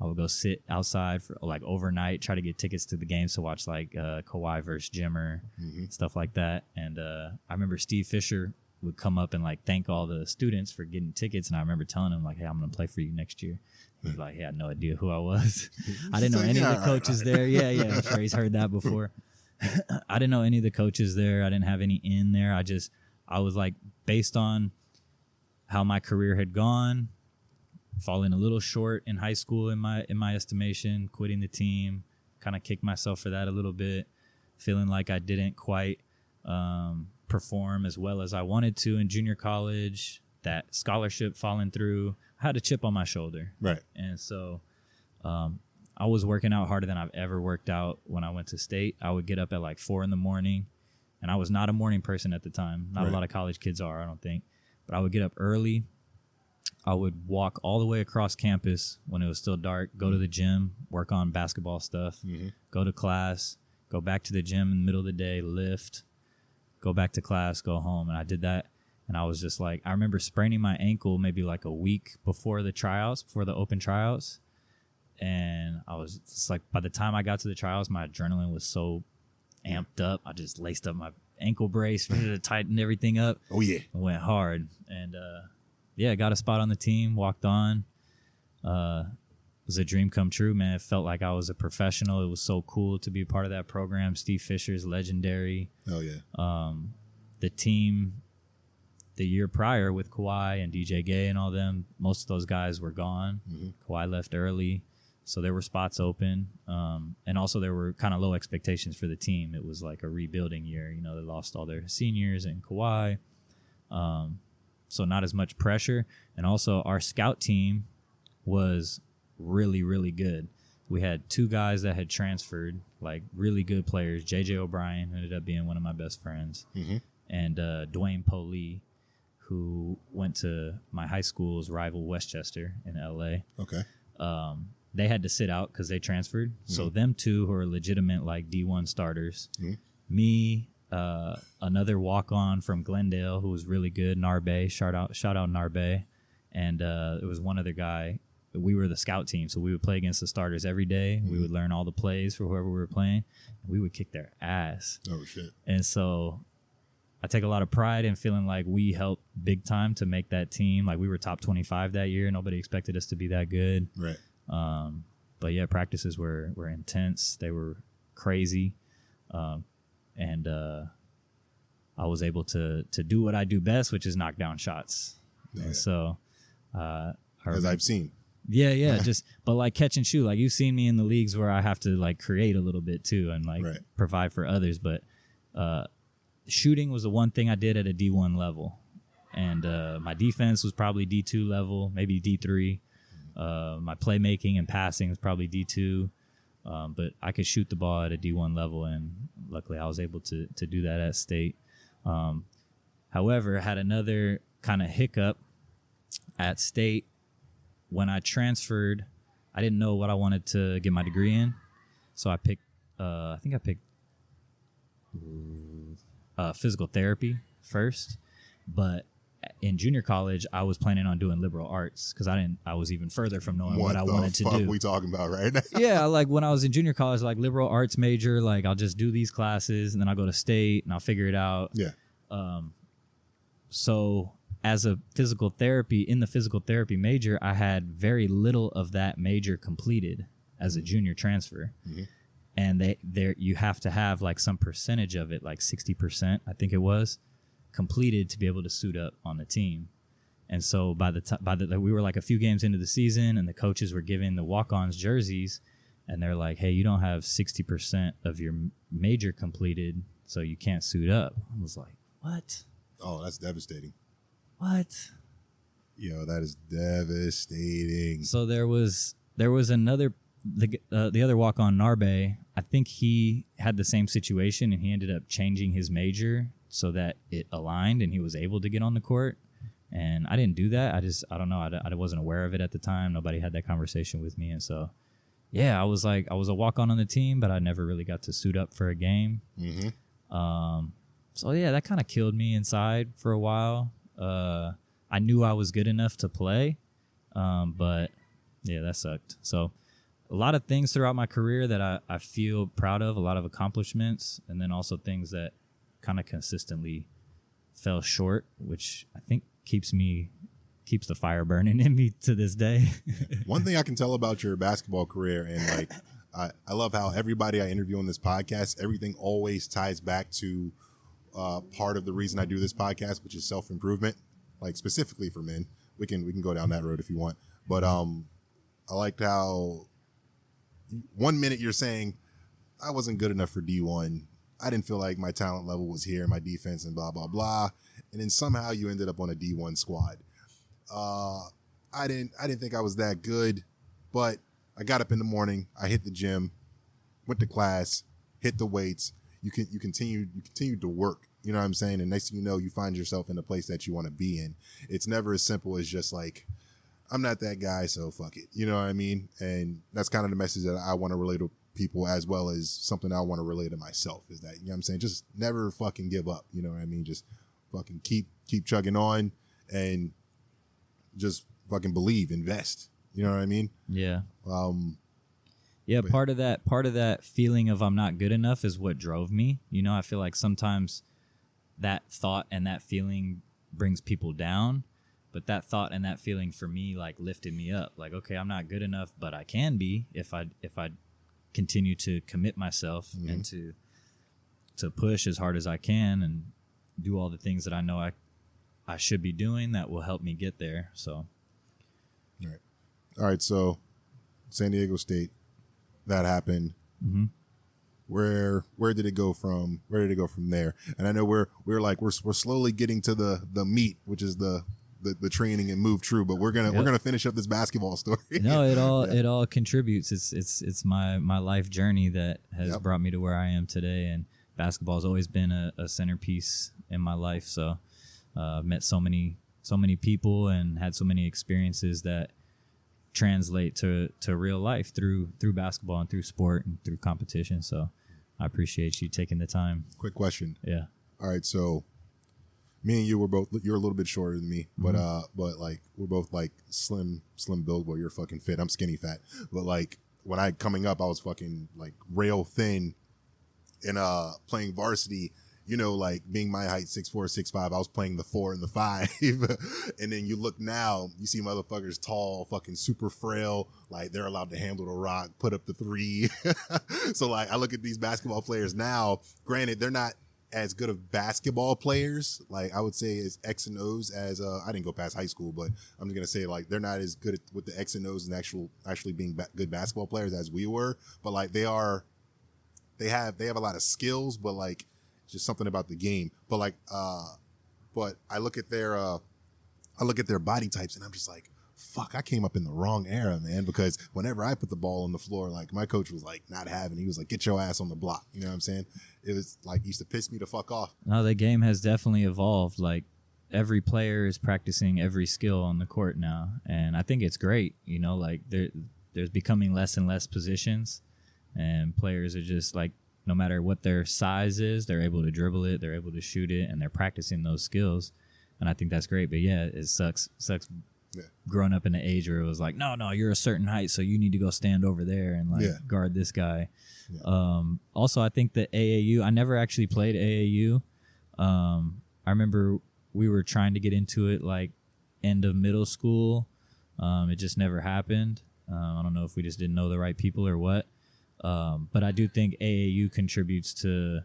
I would go sit outside for like overnight, try to get tickets to the games to watch like Kawhi versus Jimmer, stuff like that. And I remember Steve Fisher would come up and like thank all the students for getting tickets. And I remember telling him like, hey, I'm going to play for you next year. He's like, he had no idea who I was. I didn't know any of the coaches there. Yeah. I'm sure he's heard that before. I didn't know any of the coaches there. I didn't have any in there. I was like, based on how my career had gone, falling a little short in high school in my estimation, quitting the team, kind of kicked myself for that a little bit, feeling like I didn't quite perform as well as I wanted to in junior college, that scholarship falling through. I had a chip on my shoulder. Right. And so I was working out harder than I've ever worked out when I went to state. I would get up at like 4 a.m, and I was not a morning person at the time. Not a lot of college kids are, I don't think. But I would get up early. I would walk all the way across campus when it was still dark, go to the gym, work on basketball stuff, go to class, go back to the gym in the middle of the day, lift, go back to class, go home. And I did that. And I was just like, I remember spraining my ankle maybe like a week before the open tryouts. And I was just like, by the time I got to the trials, my adrenaline was so amped up. I just laced up my ankle brace, tightened everything up. Oh, yeah. And went hard. And, got a spot on the team, walked on. It was a dream come true, man. It felt like I was a professional. It was so cool to be a part of that program. Steve Fisher's legendary. Oh, yeah. The team the year prior with Kawhi and DJ Gay and all them, most of those guys were gone. Kawhi left early, so there were spots open. And also there were kind of low expectations for the team. It was like a rebuilding year. You know, they lost all their seniors and Kawhi. So not as much pressure. And also our scout team was really, really good. We had 2 guys that had transferred, like really good players. JJ O'Brien ended up being one of my best friends. And Dwayne Polee, who went to my high school's rival, Westchester in LA. Okay. They had to sit out because they transferred. Mm-hmm. So them two who are legitimate like D1 starters, mm-hmm. me, another walk-on from Glendale who was really good, Narbe, shout out Narbe, and it was one other guy. We were the scout team, so we would play against the starters every day. Mm-hmm. We would learn all the plays for whoever we were playing. And we would kick their ass. Oh, shit. And so I take a lot of pride in feeling like we helped big time to make that team. Like we were top 25 that year. Nobody expected us to be that good. Right. But yeah, practices were intense. They were crazy. And I was able to do what I do best, which is knock down shots. Yeah. And so, as I've seen. Yeah. But like catch and shoot, like you've seen me in the leagues where I have to like create a little bit too and like provide for others. But, shooting was the one thing I did at a D1 level. And, my defense was probably D2 level, maybe D3. My playmaking and passing was probably D2. But I could shoot the ball at a D1 level, and luckily I was able to do that at state. However, I had another kind of hiccup at state. When I transferred, I didn't know what I wanted to get my degree in. So I picked, physical therapy first. But in junior college, I was planning on doing liberal arts because I was even further from knowing what I wanted to do. What the fuck we talking about right now? Yeah, like when I was in junior college, like liberal arts major, like I'll just do these classes and then I'll go to state and I'll figure it out. Yeah. So as a physical therapy major, I had very little of that major completed as a junior transfer. Mm-hmm. And you have to have like some percentage of it, like 60%, I think it was, completed to be able to suit up on the team. And so we were like a few games into the season and the coaches were giving the walk-ons jerseys and they're like, hey, you don't have 60% of your major completed, so you can't suit up. I was like, what? Oh, that's devastating. What? Yo, that is devastating. So there was another, the other walk-on, Narbe, I think he had the same situation and he ended up changing his major so that it aligned and he was able to get on the court. And I didn't do that. I don't know. I wasn't aware of it at the time. Nobody had that conversation with me. And so, yeah, I was a walk-on the team, but I never really got to suit up for a game. Mm-hmm. So, yeah, that kind of killed me inside for a while. I knew I was good enough to play, but, yeah, that sucked. So a lot of things throughout my career that I feel proud of, a lot of accomplishments, and then also things that kind of consistently fell short, which I think keeps the fire burning in me to this day. One thing I can tell about your basketball career, and like I love how everybody I interview on this podcast, everything always ties back to part of the reason I do this podcast, which is self-improvement, like specifically for men. We can go down that road if you want, but I liked how 1 minute you're saying I wasn't good enough for D1. I didn't feel like my talent level was here, my defense and blah, blah, blah. And then somehow you ended up on a D1 squad. I didn't think I was that good, but I got up in the morning. I hit the gym, went to class, hit the weights. You continue to work. You know what I'm saying? And next thing you know, you find yourself in the place that you want to be in. It's never as simple as just like, I'm not that guy, so fuck it. You know what I mean? And that's kind of the message that I want to relate to people, as well as something I want to relate to myself, is that, you know what I'm saying? Just never fucking give up. You know what I mean? Just fucking keep chugging on and just fucking believe, invest. You know what I mean? Yeah. Yeah. Part of that feeling of I'm not good enough is what drove me. You know, I feel like sometimes that thought and that feeling brings people down, but that thought and that feeling for me, like, lifted me up. Like, okay, I'm not good enough, but I can be if I continue to commit myself mm-hmm. and to push as hard as I can and do all the things that I know I should be doing that will help me get there. So, all right. So, San Diego State, that happened. Mm-hmm. Where did it go from? Where did it go from there? And I know we're slowly getting to the meat, which is the training and move true, but we're gonna finish up this basketball story. No, it all contributes. It's my life journey that has brought me to where I am today, and basketball has always been a centerpiece in my life. So met so many people and had so many experiences that translate to real life through basketball and through sport and through competition. So I appreciate you taking the time. Quick question. Yeah. All right, so me and you were both, you're a little bit shorter than me, but like we're both like slim build. Well, you're fucking fit. I'm skinny fat. But like when I coming up, I was fucking like rail thin and playing varsity, you know, like being my height, 6'4", 6'5", I was playing the 4 and the 5. And then you look now, you see motherfuckers tall, fucking super frail, like they're allowed to handle the rock, put up the 3. So like I look at these basketball players now, granted they're not as good of basketball players, like I would say as X and O's as I didn't go past high school, but I'm just gonna say like they're not as good with the X and O's and actually being good basketball players as we were. But like they have a lot of skills, but like just something about the game. But like but I look at their body types and I'm just like, fuck, I came up in the wrong era, man, because whenever I put the ball on the floor, like my coach was like not having it. He was like, get your ass on the block. You know what I'm saying? It was like, used to piss me the fuck off. No, the game has definitely evolved. Like every player is practicing every skill on the court now. And I think it's great, you know, like there's becoming less and less positions and players are just like, no matter what their size is, they're able to dribble it, they're able to shoot it, and they're practicing those skills. And I think that's great. But yeah, it sucks. Yeah. Growing up in the age where it was like, no, you're a certain height, so you need to go stand over there and like guard this guy. Yeah. Also, I think the AAU, I never actually played AAU. I remember we were trying to get into it like end of middle school. It just never happened. I don't know if we just didn't know the right people or what. But I do think AAU contributes to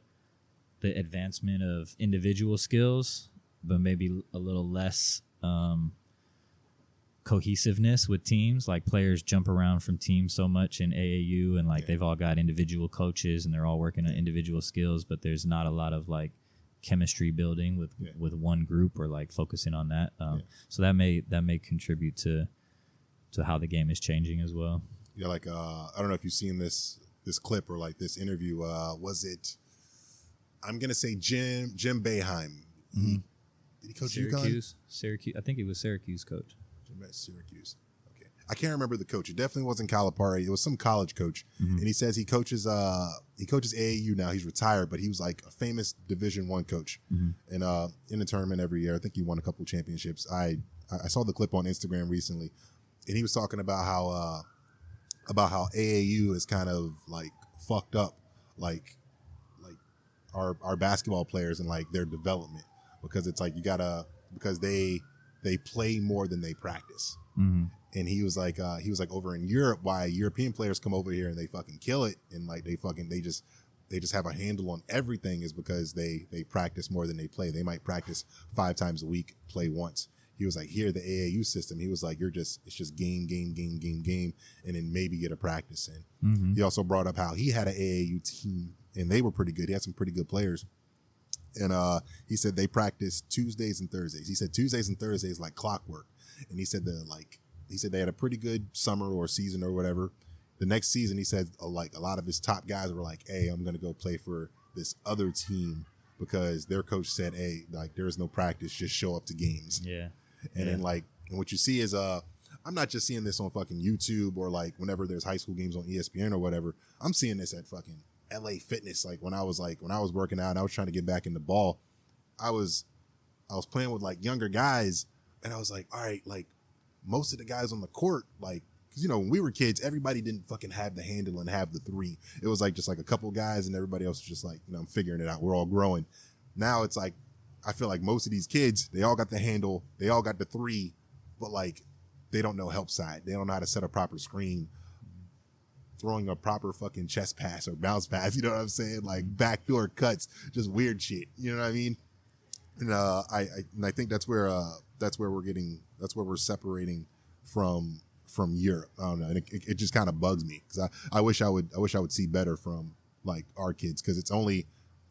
the advancement of individual skills, but maybe a little less cohesiveness with teams. Like players jump around from teams so much in AAU and like they've all got individual coaches and they're all working on individual skills, but there's not a lot of like chemistry building with one group or like focusing on that. So that may contribute to how the game is changing as well. Yeah, like I don't know if you've seen this clip or like this interview. Was it? I'm gonna say Jim Boeheim. Mm-hmm. Did he coach Syracuse? Syracuse. I think he was Syracuse coach. Jim at Syracuse. Okay, I can't remember the coach. It definitely wasn't Calipari. It was some college coach, and he says he coaches AAU now. He's retired, but he was like a famous Division I coach, and in the tournament every year. I think he won a couple of championships. I saw the clip on Instagram recently, and he was talking about how AAU is kind of like fucked up, like our basketball players and like their development, because it's like because they play more than they practice. And he was like over in Europe, why European players come over here and they fucking kill it and like they just have a handle on everything is because they practice more than they play. They might practice 5 times a week, play once. He was like, here, the AAU system, he was like, it's just game, and then maybe get a practice in. He also brought up how he had an AAU team, and they were pretty good. He had some pretty good players. And he said they practiced Tuesdays and Thursdays. He said Tuesdays and Thursdays like clockwork. And he said they had a pretty good summer or season or whatever. The next season, he said like a lot of his top guys were like, hey, I'm going to go play for this other team because their coach said, hey, like there's no practice, just show up to games. Yeah. And then like, and what you see is, I'm not just seeing this on fucking YouTube or like whenever there's high school games on ESPN or whatever. I'm seeing this at fucking LA Fitness. Like when I was working out and I was trying to get back in the ball, I was playing with like younger guys and I was like, all right, like most of the guys on the court, like, cause you know, when we were kids, everybody didn't fucking have the handle and have the 3. It was like just like a couple guys and everybody else was just like, you know, I'm figuring it out. We're all growing. Now it's like, I feel like most of these kids, they all got the handle, they all got the 3, but like they don't know help side. They don't know how to set a proper screen, throwing a proper fucking chest pass or bounce pass. You know what I'm saying? Like backdoor cuts, just weird shit. You know what I mean? And I think that's where we're separating from Europe. I don't know. And it just kind of bugs me because I wish I would see better from like our kids, because it's only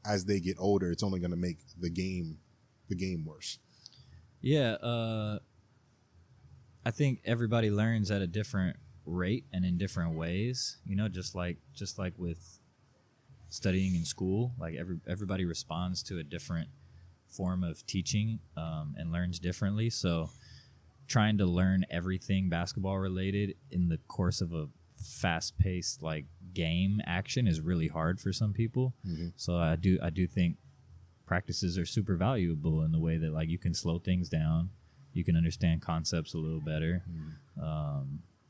as they get older, it's only going to make the game worse. Yeah, I think everybody learns at a different rate and in different ways. You know, just like with studying in school, like everybody responds to a different form of teaching and learns differently. So trying to learn everything basketball related in the course of a fast-paced like game action is really hard for some people. So I do think practices are super valuable in the way that like you can slow things down, you can understand concepts a little better,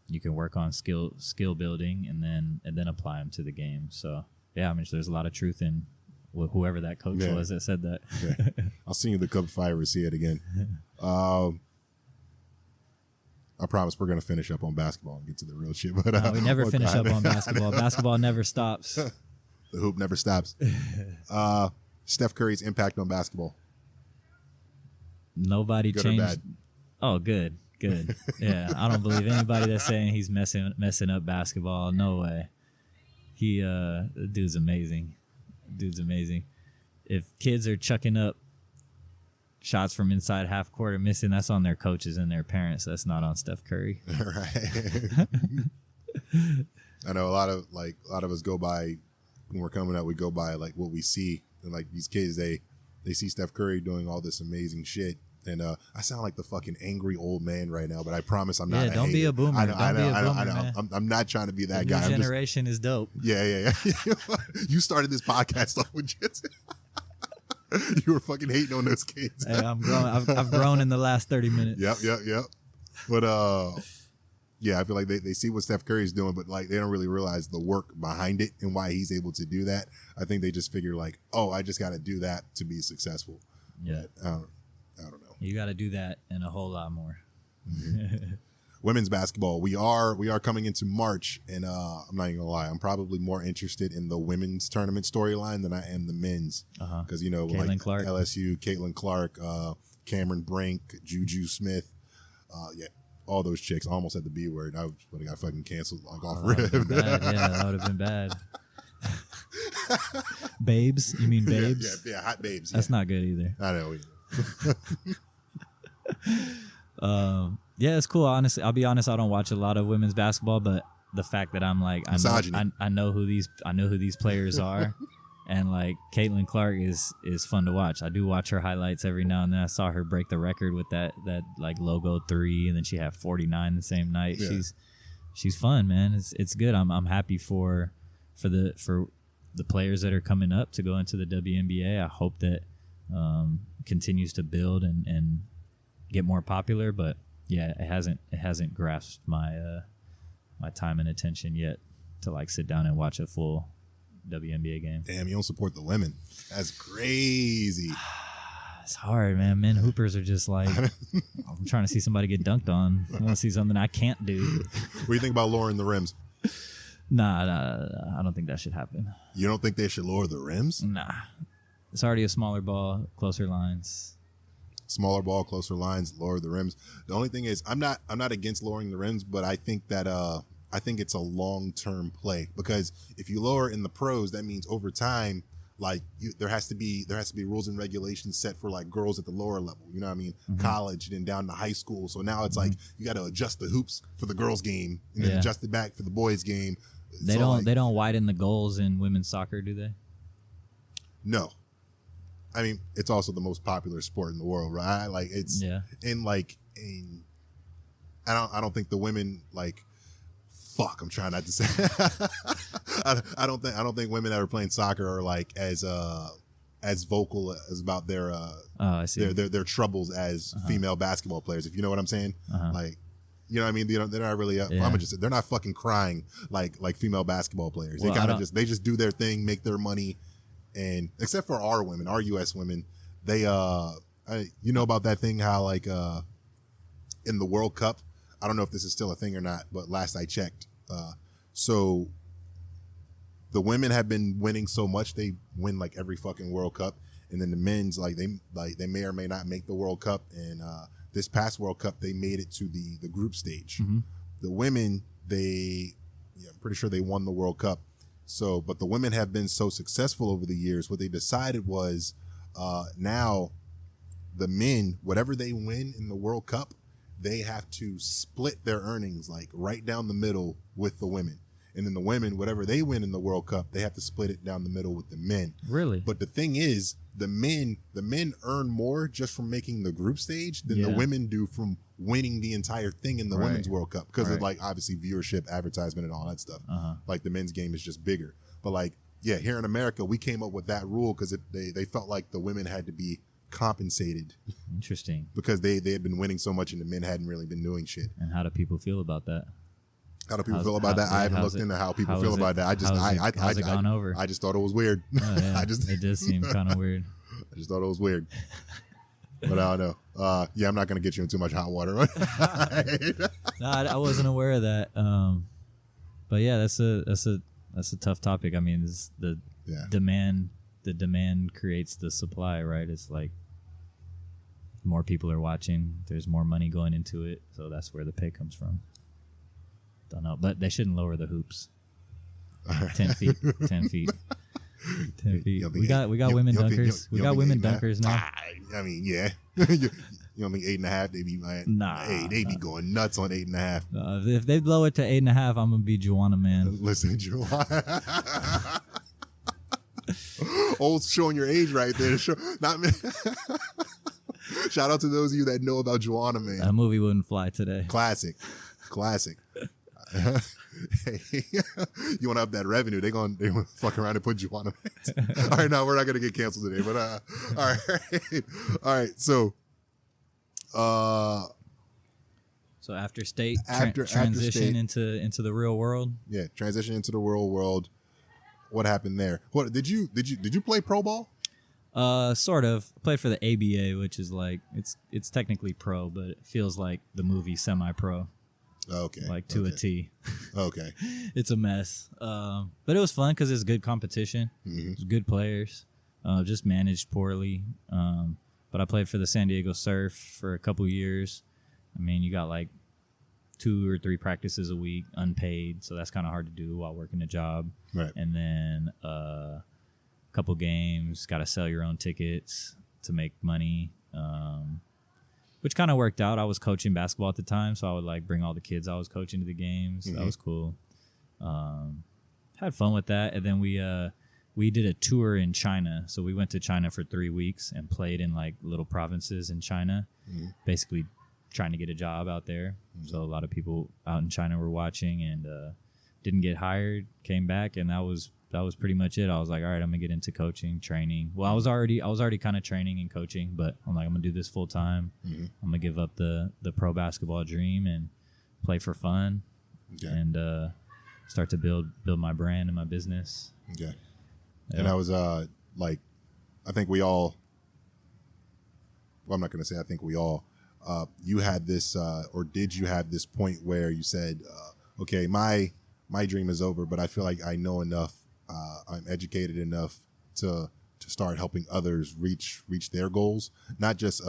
you can work on skill building and then apply them to the game. So yeah, I mean there's a lot of truth in whoever that coach was that said that. I'll send you the cup if I ever see it again. I promise we're going to finish up on basketball and get to the real shit. But no, we never finish up on basketball. Basketball never stops. The hoop never stops. Steph Curry's impact on basketball. Nobody good changed. Or bad? Oh, good. Yeah, I don't believe anybody that's saying he's messing up basketball. No way. The dude's amazing. If kids are chucking up shots from inside half court or missing, that's on their coaches and their parents. That's not on Steph Curry. Right. I know a lot of us go by when we're coming up. We go by like what we see, and like these kids, they see Steph Curry doing all this amazing shit. And I sound like the fucking angry old man right now, but I promise I'm not. Yeah, don't be a boomer. I know. I'm not trying to be that guy. New generation is dope. Yeah. You started this podcast off with Jets. You were fucking hating on those kids. Hey, I'm grown. I've grown in the last 30 minutes. Yep. But yeah, I feel like they see what Steph Curry's doing, but like they don't really realize the work behind it and why he's able to do that. I think they just figure like, oh, I just got to do that to be successful. Yeah. But, I don't know. You got to do that and a whole lot more. Women's basketball. We are coming into March, and I'm not even gonna lie. I'm probably more interested in the women's tournament storyline than I am the men's, because Caitlin like Clark. LSU, Caitlin Clark, Cameron Brink, Juju Smith, all those chicks. I almost had the B word. I would have got fucking canceled like off rip. That would have been bad. Babes? You mean babes? Yeah, hot babes. That's not good either. I know. Yeah, it's cool. Honestly, I'll be honest. I don't watch a lot of women's basketball, but the fact that I'm like, I know who these players are, and like Caitlin Clark is fun to watch. I do watch her highlights every now and then. I saw her break the record with that like logo 3, and then she had 49 the same night. Yeah. She's fun, man. It's good. I'm happy for the players that are coming up to go into the WNBA. I hope that continues to build and get more popular, but yeah, it hasn't grasped my my time and attention yet to like sit down and watch a full WNBA game. Damn, you don't support the women. That's crazy. It's hard, man. Men hoopers are just like, I'm trying to see somebody get dunked on. I want to see something I can't do. What do you think about lowering the rims? Nah, I don't think that should happen. You don't think they should lower the rims? Nah. It's already a smaller ball, closer lines. Smaller ball, closer lines, lower the rims. The only thing is, I'm not against lowering the rims, but I think that I think it's a long-term play, because if you lower in the pros, that means over time, like there has to be rules and regulations set for like girls at the lower level. You know what I mean? Mm-hmm. College, then down to high school. So now it's like you got to adjust the hoops for the girls' game and then adjust it back for the boys' game. They don't widen the goals in women's soccer, do they? No. I mean, it's also the most popular sport in the world, right? Like it's I don't think the women like fuck. I'm trying not to say. I don't think women that are playing soccer are like as vocal as about their their troubles as female basketball players. If you know what I'm saying, like. You know what I mean? They're not really. They're not fucking crying like female basketball players. Well, they just do their thing, make their money. And except for our women, our U.S. women, they you know about that thing how like in the World Cup, I don't know if this is still a thing or not, but last I checked, so the women have been winning so much they win like every fucking World Cup, and then the men's they may or may not make the World Cup, and this past World Cup they made it to the group stage. Mm-hmm. The women I'm pretty sure they won the World Cup. So, but the women have been so successful over the years. What they decided was now the men, whatever they win in the World Cup, they have to split their earnings like right down the middle with the women. And then the women, whatever they win in the World Cup, they have to split it down the middle with the men. Really? But the thing is, the men earn more just from making the group stage than the Yeah. women do from winning the entire thing in the Right. Women's World Cup because of Right. like obviously viewership, advertisement, and all that stuff. Uh-huh. Like the men's game is just bigger. But like, yeah, here in America, we came up with that rule because they felt like the women had to be compensated Interesting. because they had been winning so much and the men hadn't really been doing shit. And how do people feel about that? How do people feel about that? I haven't looked into how people feel about that. How's it gone over? I just thought it was weird. Oh, yeah. It does seem kind of weird. I just thought it was weird. But I don't know. Yeah, I'm not going to get you in too much hot water. No, I wasn't aware of that. But yeah, that's a tough topic. I mean, the demand creates the supply, right? It's like more people are watching. There's more money going into it, so that's where the pay comes from. Don't know, but they shouldn't lower the hoops. 10 feet. 10 feet. 10 feet. We got women dunkers. We got women dunkers now. I mean, yeah. You don't think 8.5? They be like, Nah. Hey, they be going nuts on 8.5. If they blow it to 8.5, I'm gonna be Joanna man. Listen, Joe. Old showing your age right there. Not me. Shout out to those of you that know about Joanna Man. That movie wouldn't fly today. Classic. Hey, you want to up that revenue? They gonna fuck around and put Joanna Man. All right, now we're not gonna get canceled today, but all right. So, So after state, After transition state. into the real world. yeah, transition into the real world. What happened there? What did you play pro ball? Sort of. I played for the ABA, which is like it's technically pro, but it feels like the movie semi-pro, Okay, like to a T. Okay, It's a mess. But it was fun because it's good competition. It's good players. Just managed poorly. But I played for the San Diego Surf for a couple years. I mean, you got like 2 or 3 practices a week, unpaid, so that's kind of hard to do while working a job. right. And then a couple games, got to sell your own tickets to make money, which kind of worked out. I was coaching basketball at the time, so I would like bring all the kids I was coaching to the games. That was cool. Had fun with that, and then we did a tour in China. So we went to China for 3 weeks and played in like little provinces in China, basically trying to get a job out there. So a lot of people out in China were watching and didn't get hired, came back, and that was pretty much it. I was like, all right, I'm gonna get into coaching, training. Well, I was already kind of training and coaching, but I'm like, I'm gonna do this full time. I'm gonna give up the pro basketball dream and play for fun, and start to build my brand and my business. Okay. Yeah. And I was like, I think we all. Well, I'm not gonna say I think we all. You had this, or did you have this point where you said, okay, my dream is over, but I feel like I know enough, I'm educated enough to start helping others reach their goals, not just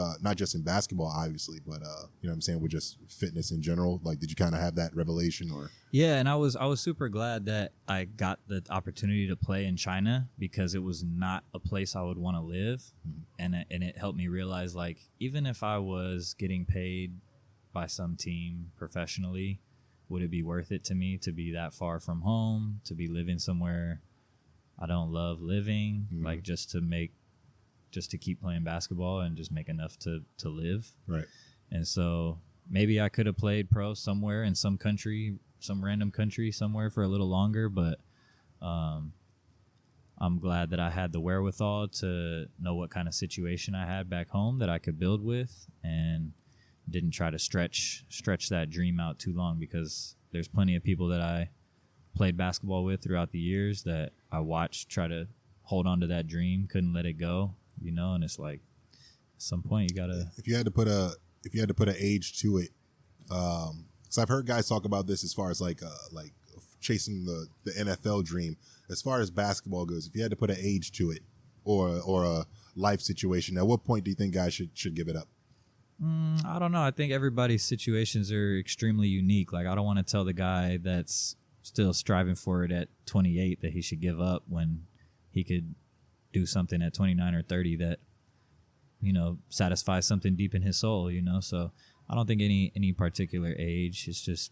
in basketball, obviously, but you know what I'm saying, with just fitness in general. Like, did you kind of have that revelation? Or Yeah, and I was super glad that I got the opportunity to play in China, because it was not a place I would want to live, and it helped me realize, like, even if I was getting paid by some team professionally, would it be worth it to me to be that far from home, to be living somewhere I don't love living, like just to keep playing basketball and just make enough to live. right? And so maybe I could have played pro somewhere in some country, some random country somewhere for a little longer, but I'm glad that I had the wherewithal to know what kind of situation I had back home that I could build with, and didn't try to stretch that dream out too long, because there's plenty of people that I played basketball with throughout the years that I watched try to hold on to that dream, couldn't let it go, you know. And it's like, at some point you gotta. If you had to put an age to it, because I've heard guys talk about this as far as like chasing the NFL dream. As far as basketball goes, if you had to put an age to it, or a life situation, at what point do you think guys should give it up? I don't know. I think everybody's situations are extremely unique. Like, I don't want to tell the guy that's still striving for it at 28 that he should give up when he could do something at 29 or 30 that, you know, satisfies something deep in his soul, you know. So I don't think any particular age. It's just,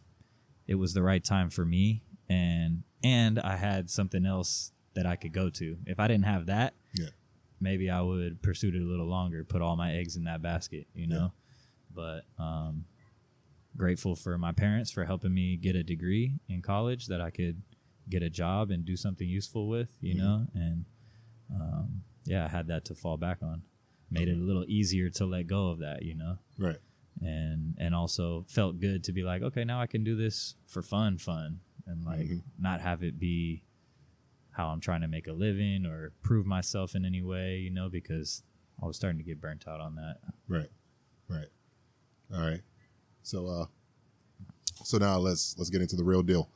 it was the right time for me, and I had something else that I could go to. If I didn't have that, maybe I would pursue it a little longer, put all my eggs in that basket, you know. But grateful for my parents for helping me get a degree in college that I could get a job and do something useful with, you know. And I had that to fall back on. Made it a little easier to let go of that, you know. Right. And also felt good to be like, okay, now I can do this for fun, and like not have it be how I'm trying to make a living or prove myself in any way, you know, because I was starting to get burnt out on that. Right. All right. So now let's get into the real deal.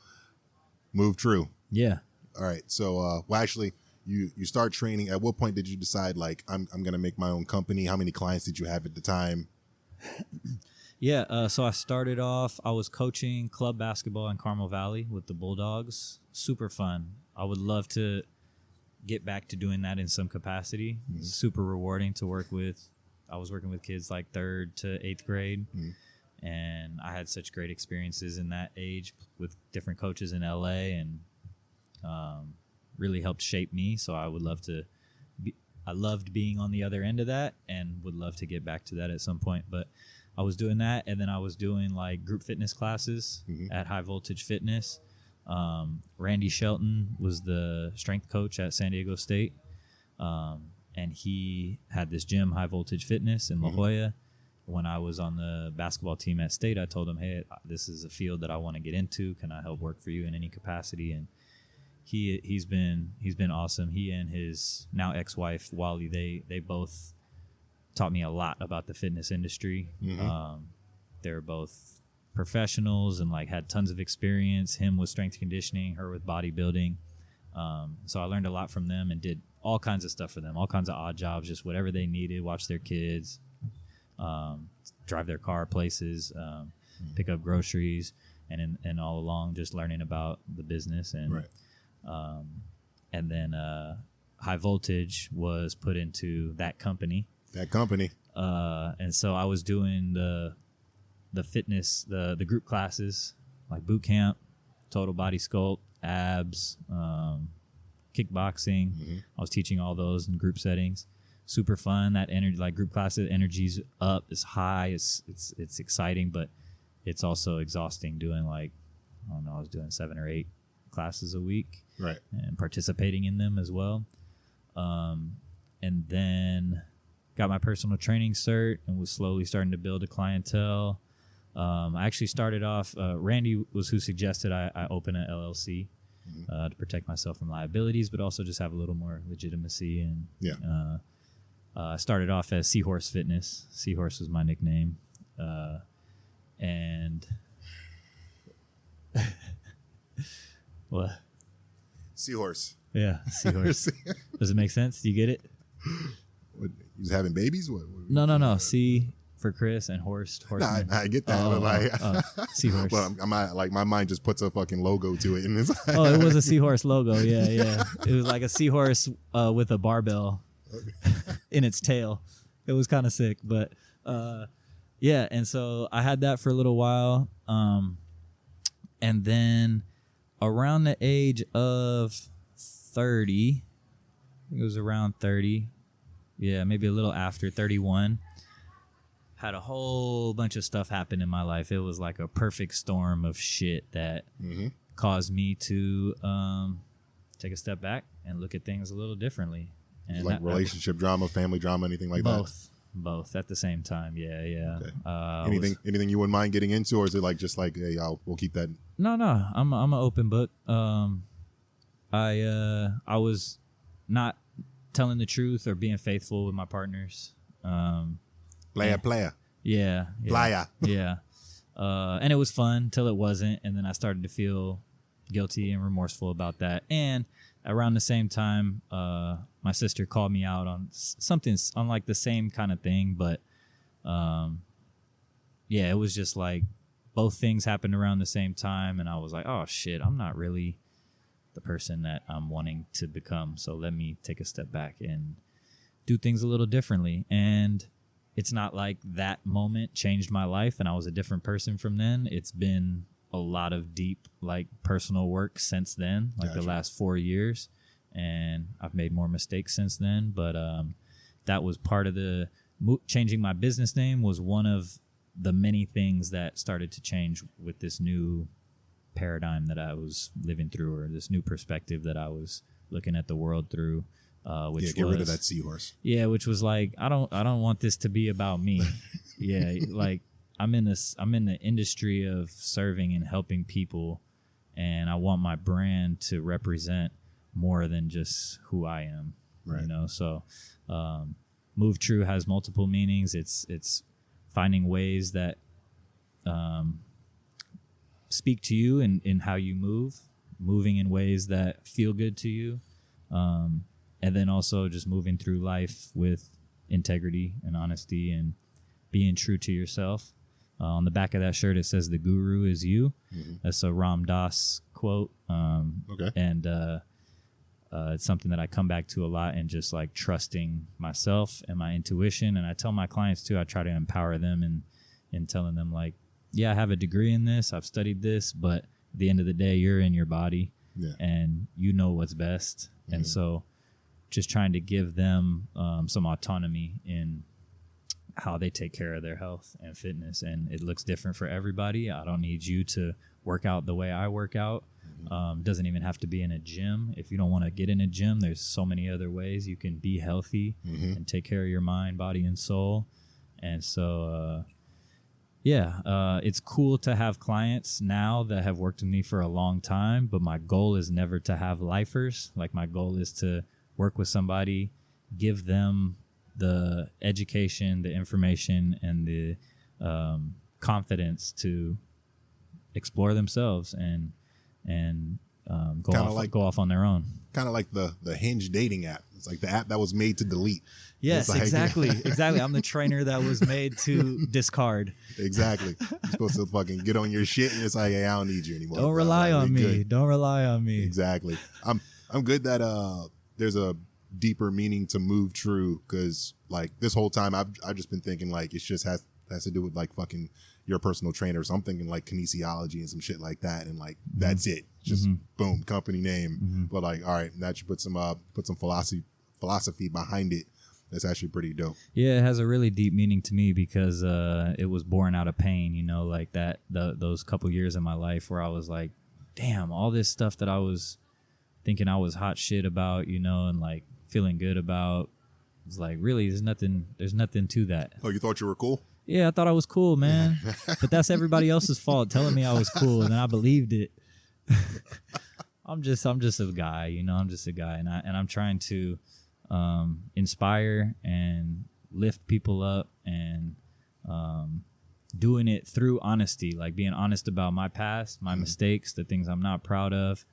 Move true. Yeah. All right. So actually you start training. At what point did you decide like I'm gonna make my own company? How many clients did you have at the time? Yeah, so I started off, I was coaching club basketball in Carmel Valley with the Bulldogs. Super fun. I would love to get back to doing that in some capacity. Super rewarding to work with. I was working with kids like 3rd to 8th grade, and I had such great experiences in that age with different coaches in LA, and really helped shape me. So I would love to I loved being on the other end of that and would love to get back to that at some point. But I was doing that, and then I was doing like group fitness classes at High Voltage Fitness. Randy Shelton was the strength coach at San Diego State, and he had this gym, High Voltage Fitness, in La Jolla. When I was on the basketball team at State, I told him, hey, this is a field that I want to get into. Can I help work for you in any capacity? And he's been awesome. He and his now ex-wife Wally, they both taught me a lot about the fitness industry. They're both professionals and like had tons of experience. Him with strength conditioning, her with bodybuilding. So I learned a lot from them and did all kinds of stuff for them, all kinds of odd jobs, just whatever they needed. Watch their kids, drive their car places, pick up groceries, and all along just learning about the business. And and then High Voltage was put into that company. And so I was doing the fitness, the group classes, like boot camp, total body sculpt, abs, kickboxing. I was teaching all those in group settings. Super fun. That energy, like group classes, energy's up, it's high, it's exciting, but it's also exhausting doing like, I don't know, I was doing 7 or 8 classes a week. Right. And participating in them as well. And then got my personal training cert and was slowly starting to build a clientele. I actually started off, Randy was who suggested I open an LLC to protect myself from liabilities, but also just have a little more legitimacy. And I started off as Seahorse Fitness. Seahorse was my nickname. And what? Seahorse. Yeah, Seahorse. Does it make sense? Do you get it? What, he's having babies? What No. C for Chris and Horstman. I get that. Seahorse. Well, I'm like my mind just puts a fucking logo to it, and it's like it was a seahorse logo. Yeah. It was like a seahorse with a barbell in its tail. It was kind of sick, but and so I had that for a little while, and then around the age of 30, I think it was around 30, maybe a little after 31. Had a whole bunch of stuff happen in my life. It was like a perfect storm of shit that caused me to take a step back and look at things a little differently. And like relationship drama, family drama, anything like that? Both at the same time. Yeah. Okay. Anything you wouldn't mind getting into, or is it like just like, hey, we'll keep that? No. I'm an open book. I was not telling the truth or being faithful with my partners. Player. Yeah. Playa. Yeah. And it was fun till it wasn't. And then I started to feel guilty and remorseful about that. And around the same time, my sister called me out on something on like the same kind of thing. But it was just like both things happened around the same time. And I was like, oh, shit, I'm not really the person that I'm wanting to become. So let me take a step back and do things a little differently. And it's not like that moment changed my life and I was a different person from then. It's been a lot of deep, like, personal work since then, like the last 4 years. and I've made more mistakes since then. But that was part of the changing my business name was one of the many things that started to change with this new paradigm that I was living through, or this new perspective that I was looking at the world through. Which get rid of that seahorse. Yeah, which was like, I don't want this to be about me. Yeah, like I'm in the industry of serving and helping people, and I want my brand to represent more than just who I am. Right. You know, so Move True has multiple meanings. It's finding ways that speak to you in how you moving in ways that feel good to you, and then also just moving through life with integrity and honesty and being true to yourself. On the back of that shirt, it says "The Guru is you." Mm-hmm. That's a Ram Dass quote. Okay. And it's something that I come back to a lot, and just like trusting myself and my intuition. And I tell my clients too, I try to empower them and telling them like, yeah, I have a degree in this, I've studied this, but at the end of the day, you're in your body, and you know what's best. Mm-hmm. And so just trying to give them some autonomy in how they take care of their health and fitness. And it looks different for everybody. I don't need you to work out the way I work out. Doesn't even have to be in a gym. If you don't want to get in a gym, there's so many other ways you can be healthy and take care of your mind, body, and soul. And so, it's cool to have clients now that have worked with me for a long time, but my goal is never to have lifers. Like, my goal is to work with somebody, give them the education, the information, and the confidence to explore themselves and go off on their own. Kind of like the Hinge dating app. It's like the app that was made to delete. Yes, like, exactly. I'm the trainer that was made to discard. Exactly. You're supposed to fucking get on your shit and it's like, hey, I don't need you anymore. Don't rely on me. Good. Don't rely on me. Exactly. I'm good that there's a deeper meaning to Move True, because like this whole time I've just been thinking like it just has to do with like fucking your personal trainer. So I'm thinking like kinesiology and some shit like that, and like that's it. Just boom, company name. But like, all right, now you put some philosophy behind it. That's actually pretty dope. Yeah, it has a really deep meaning to me because it was born out of pain. You know, like that those couple years in my life where I was like, damn, all this stuff that I was thinking I was hot shit about, you know, and like feeling good about. It's like, really, there's nothing to that. Oh, you thought you were cool? Yeah, I thought I was cool, man. But that's everybody else's fault telling me I was cool, and then I believed it. I'm just a guy, you know. I'm just a guy, and I'm trying to inspire and lift people up, and doing it through honesty, like being honest about my past, my mistakes, the things I'm not proud of,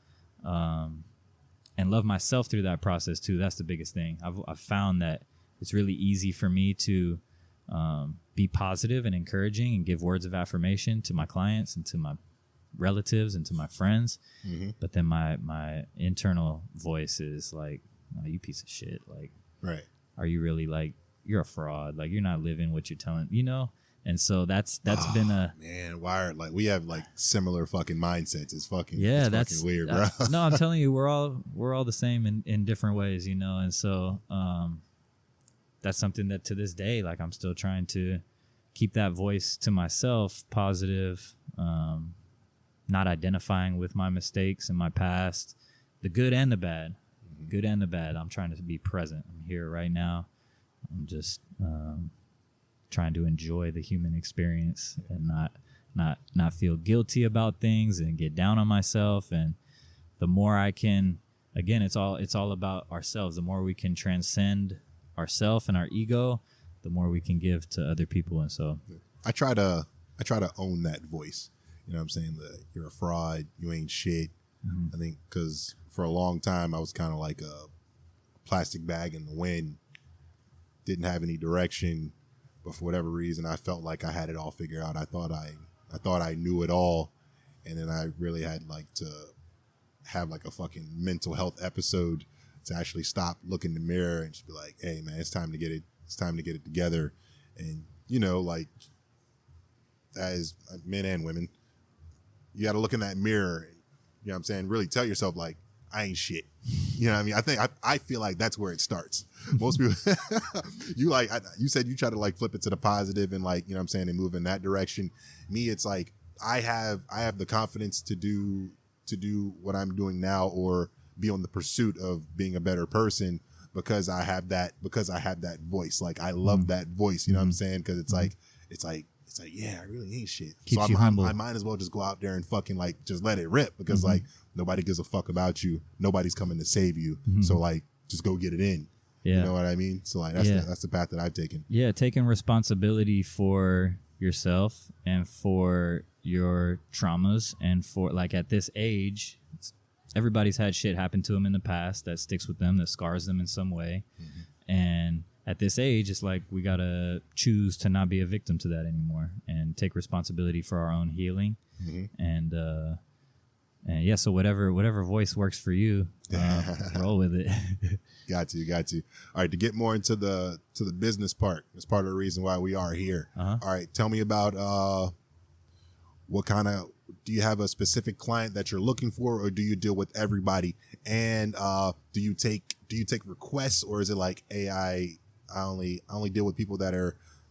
and love myself through that process too. That's the biggest thing. I've found that it's really easy for me to be positive and encouraging and give words of affirmation to my clients and to my relatives and to my friends. But then my internal voice is like, oh, you piece of shit. Like, right. Are you really, like, you're a fraud. Like, you're not living what you're telling, you know? And so that's been a man, Wired. Like, we have like similar fucking mindsets. It's fucking that's fucking weird, bro. No, I'm telling you, we're all the same in different ways, you know. And so that's something that to this day, like, I'm still trying to keep that voice to myself, positive, not identifying with my mistakes and my past, the good and the bad. Good and the bad. I'm trying to be present. I'm here right now. I'm just trying to enjoy the human experience and not feel guilty about things and get down on myself. And the more I can, again, it's all about ourselves. The more we can transcend ourselves and our ego, the more we can give to other people. And so I try to own that voice. You know what I'm saying? You're a fraud. You ain't shit. I think because for a long time I was kind of like a plastic bag in the wind. Didn't have any direction. But for whatever reason, I felt like I had it all figured out. I thought I knew it all, and then I really had like to have like a fucking mental health episode to actually stop, look in the mirror, and just be like, "Hey, man, it's time to get it together." And you know, like as men and women, you got to look in that mirror. And, you know what I'm saying? Really tell yourself like, I ain't shit. You know what I mean? I feel like that's where it starts. Most people, you said you try to like flip it to the positive and like, you know what I'm saying, and move in that direction. Me, it's like, I have the confidence to do what I'm doing now or be on the pursuit of being a better person because I have that voice. Like, I love that voice, you know what I'm saying? Cause it's like, yeah, I really ain't shit. Keeps you humble. I might as well just go out there and fucking like, just let it rip because like nobody gives a fuck about you. Nobody's coming to save you. So like, just go get it in. Yeah. You know what I mean? So like, that's the path that I've taken. Yeah. Taking responsibility for yourself and for your traumas and for like at this age, everybody's had shit happen to them in the past that sticks with them, that scars them in some way. And at this age, it's like we got to choose to not be a victim to that anymore and take responsibility for our own healing. And yeah, so whatever voice works for you, roll with it. Got to. All right, to get more into the business part, that's part of the reason why we are here. All right, tell me about what kind of, do you have a specific client that you're looking for, or do you deal with everybody? And do you take requests, or is it like, hey, I only deal with people that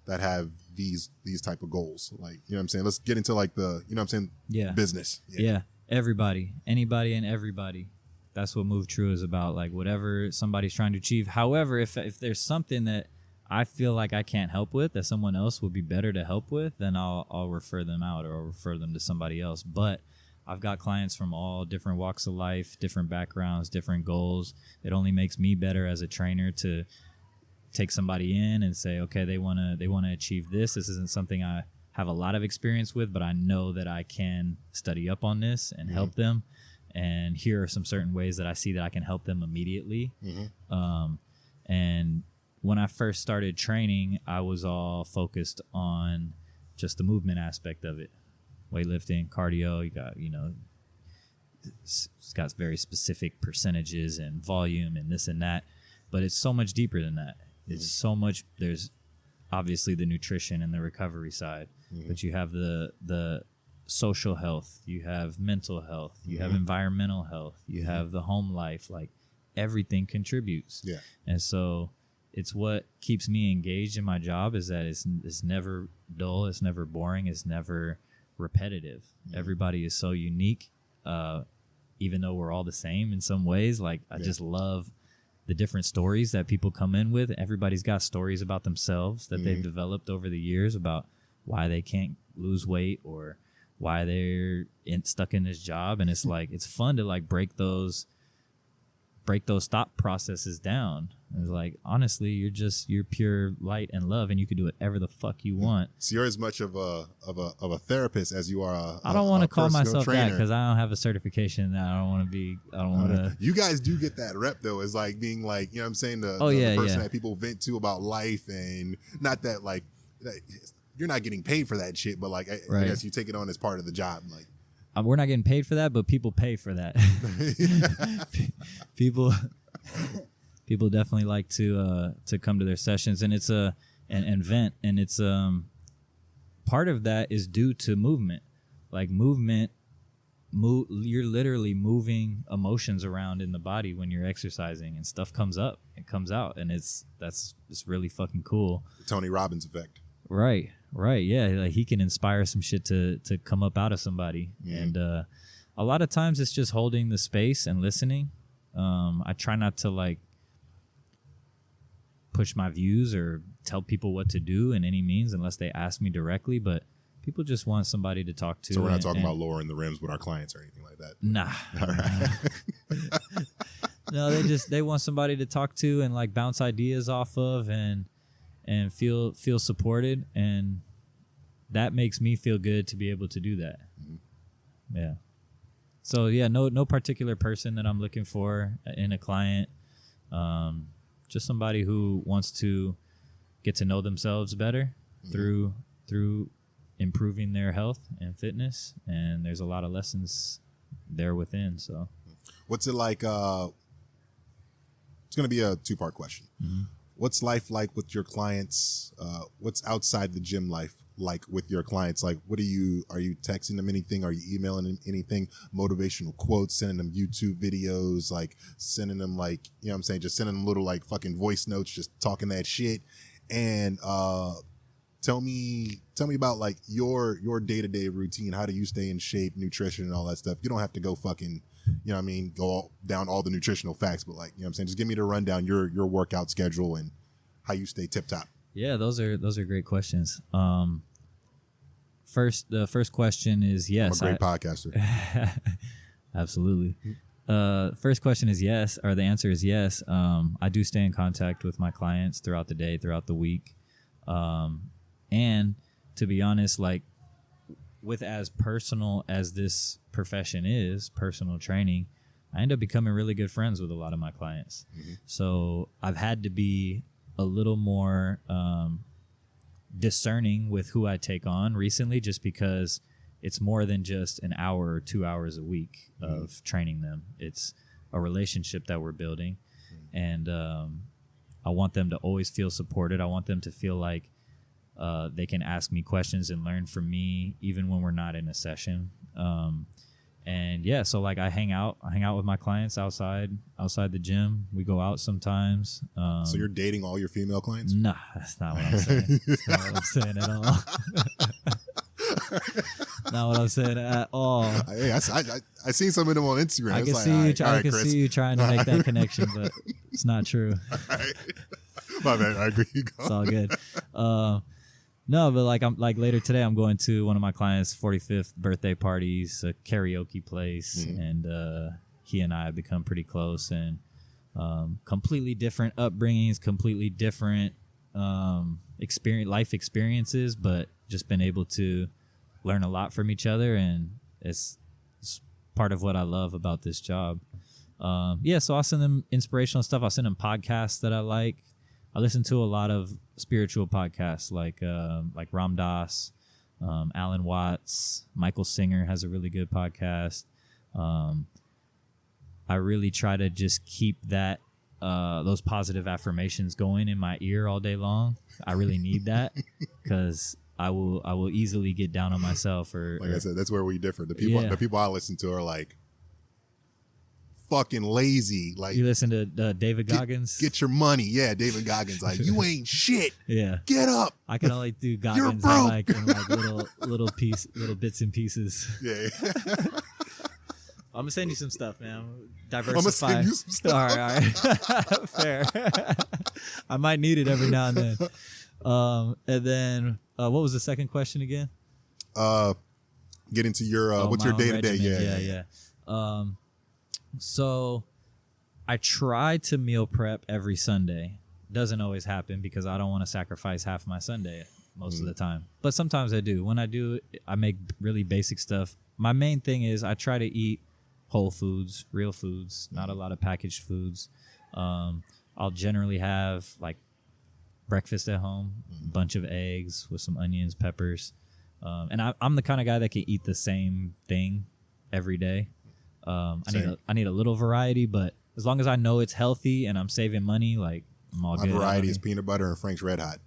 have these type of goals? Like, you know what I'm saying? Let's get into like the, you know what I'm saying? Yeah. Business. Yeah. Everybody, anybody and everybody. That's what Move True is about. Like whatever somebody's trying to achieve. However, if there's something that I feel like I can't help with, that someone else would be better to help with, then I'll refer them out or I'll refer them to somebody else. But I've got clients from all different walks of life, different backgrounds, different goals. It only makes me better as a trainer to take somebody in and say, okay, they want to achieve this. This isn't something I have a lot of experience with, but I know that I can study up on this and help them. And here are some certain ways that I see that I can help them immediately. And when I first started training, I was all focused on just the movement aspect of it. Weightlifting, cardio, you got, it's got very specific percentages and volume and this and that, but it's so much deeper than that. It's so much, there's obviously the nutrition and the recovery side, but you have the social health, you have mental health, you have environmental health, you have the home life, like everything contributes. Yeah. And so it's what keeps me engaged in my job is that it's never dull, it's never boring, it's never repetitive. Everybody is so unique, even though we're all the same in some ways. Like I just love the different stories that people come in with. Everybody's got stories about themselves that they've developed over the years about why they can't lose weight or why they're stuck in this job. And it's like, it's fun to like break those thought processes down. It's like, honestly, you're pure light and love, and you can do whatever the fuck you want. So you're as much of a therapist as you are I don't want to call myself trainer. that because I don't have a certification. I don't want to. You guys do get that rep though, as like being like, you know what I'm saying, the person that people vent to about life, and not that like you're not getting paid for that shit, but like I guess you take it on as part of the job. Like we're not getting paid for that, but people pay for that. People definitely like to come to their sessions, and it's an vent, and it's part of that is due to movement. Like movement, you're literally moving emotions around in the body when you're exercising, and stuff comes up, it comes out, and it's really fucking cool. The Tony Robbins effect. Right, yeah. Like he can inspire some shit to come up out of somebody, and a lot of times it's just holding the space and listening. I try not to like push my views or tell people what to do in any means unless they ask me directly, but people just want somebody to talk to. So we're not talking about lowering the rims with our clients or anything like that. Nah. All right. No, they want somebody to talk to and like bounce ideas off of and feel supported, and that makes me feel good to be able to do that. Yeah. So yeah, no particular person that I'm looking for in a client. Just somebody who wants to get to know themselves better through improving their health and fitness, and there's a lot of lessons there within. So what's it like? It's going to be a 2-part question. What's life like with your clients? What's outside the gym life like with your clients? Like, are you texting them anything? Are you emailing them anything? Motivational quotes, sending them YouTube videos, like sending them like, you know what I'm saying? Just sending them little like fucking voice notes, just talking that shit. And, tell me about like your day-to-day routine. How do you stay in shape, nutrition and all that stuff? You don't have to go fucking, you know what I mean, go down all the nutritional facts, but like, you know what I'm saying? Just give me the rundown, your workout schedule and how you stay tip top. Yeah, those are great questions. The first question is yes. I'm a great podcaster. Absolutely. First question is yes, or the answer is yes. I do stay in contact with my clients throughout the day, throughout the week. And to be honest, like with as personal as this profession is, personal training, I end up becoming really good friends with a lot of my clients. Mm-hmm. So I've had to be a little more discerning with who I take on recently, just because it's more than just an hour or 2 hours a week of training them. It's a relationship that we're building. And I want them to always feel supported. I want them to feel like they can ask me questions and learn from me even when we're not in a session. And yeah, so like I hang out with my clients outside the gym. We go out sometimes. So you're dating all your female clients? Nah, that's not what I'm saying. That's not what I'm saying at all. Not what I'm saying at all. Hey, I seen some of them on Instagram. I can see you trying to make that connection, but it's not true. All right. My bad. I agree. You go. It's all good. No, but like I'm like later today, I'm going to one of my clients' 45th birthday parties, a karaoke place, and he and I have become pretty close. And completely different upbringings, completely different life experiences, but just been able to learn a lot from each other, and it's part of what I love about this job. Yeah, so I'll send them inspirational stuff. I'll send them podcasts that I like. I listen to a lot of spiritual podcasts like Ram Dass, Alan Watts, Michael Singer has a really good podcast. I really try to just keep that those positive affirmations going in my ear all day long. I really need that because I will easily get down on myself. I said, that's where we differ. The people I listen to are like fucking lazy. Like, you listen to David Goggins? Get your money. Yeah, David Goggins. Like, you ain't shit. Yeah. Get up. I can only do Goggins in like little bits and pieces. Yeah. I'm gonna send you some stuff, man. Diversify. I'm gonna send you some stuff. All right. Fair. I might need it every now and then. And then what was the second question again? Get into your what's your day to day? Yeah. So I try to meal prep every Sunday. Doesn't always happen because I don't want to sacrifice half my Sunday most of the time. But sometimes I do. When I do, I make really basic stuff. My main thing is I try to eat whole foods, real foods, not a lot of packaged foods. I'll generally have like breakfast at home, a bunch of eggs with some onions, peppers. And I'm the kind of guy that can eat the same thing every day. I need a little variety, but as long as I know it's healthy and I'm saving money, like I'm all good. My variety is peanut butter and Frank's Red Hot.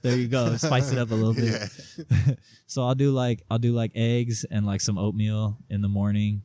There you go. Spice it up a little bit. Yeah. So I'll do like eggs and like some oatmeal in the morning.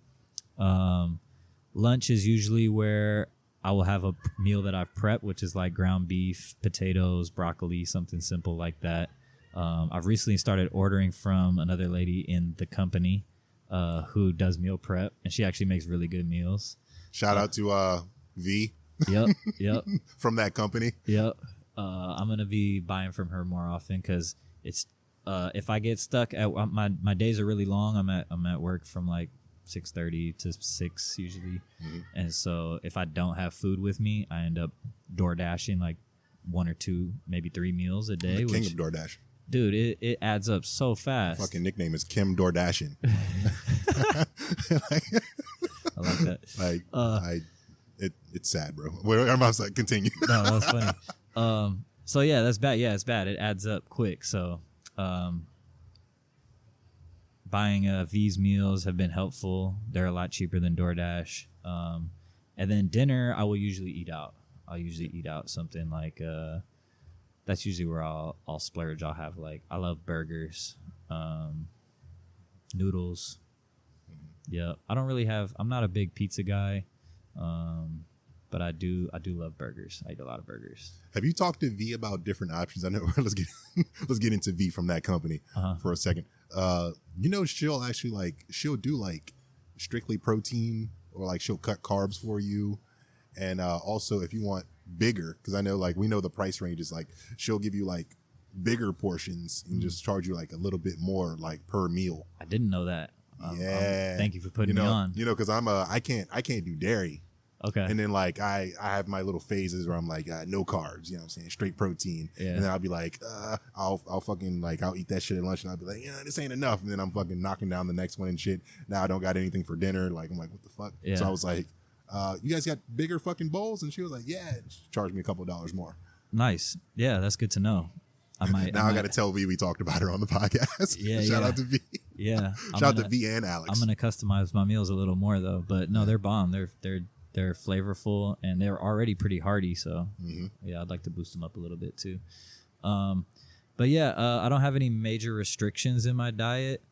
Lunch is usually where I will have a meal that I've prepped, which is like ground beef, potatoes, broccoli, something simple like that. I've recently started ordering from another lady in the company who does meal prep, and she actually makes really good meals. Shout out to V. Yep. From that company. Yep. I'm gonna be buying from her more often because it's if I get stuck at my days are really long. I'm at work from like 6:30 to 6 usually, and so if I don't have food with me, I end up door dashing like 1 or 2, maybe 3 meals a day. I'm the king of DoorDash. Dude, it adds up so fast. Fucking nickname is Kim DoorDashin'. I like that. It's sad, bro. I'm about to continue. No, that was funny. So yeah, that's bad. Yeah, it's bad. It adds up quick. So, buying V's meals have been helpful. They're a lot cheaper than DoorDash. And then dinner, I will usually eat out. I'll usually eat out something like that's usually where I'll splurge. I'll have like, I love burgers, noodles. Yeah, I'm not a big pizza guy, but I do love burgers. I eat a lot of burgers. Have you talked to V about different options? I know. let's get into V from that company for a second. She'll do like strictly protein, or like she'll cut carbs for you, and also if you want bigger, because I know like we know the price range is like she'll give you like bigger portions and just charge you like a little bit more like per meal. I didn't know that. Thank you for putting me on. Because I can't do dairy. Okay. And then like I have my little phases where I'm like no carbs, you know what I'm saying, straight protein. Yeah. And then I'll be like I'll fucking like I'll eat that shit at lunch, and I'll be like, this ain't enough. And then I'm fucking knocking down the next one and shit. Now I don't got anything for dinner. Like I'm like, what the fuck? Yeah. So I was like, you guys got bigger fucking bowls? And she was like, yeah. She charged me a couple of dollars more. Nice. Yeah, that's good to know. I got to tell V we talked about her on the podcast. Yeah, Shout out to V. Yeah. Shout out to V and Alex. I'm gonna customize my meals a little more though, but no, they're bomb. They're flavorful, and they're already pretty hearty. So yeah, I'd like to boost them up a little bit too. But yeah, I don't have any major restrictions in my diet.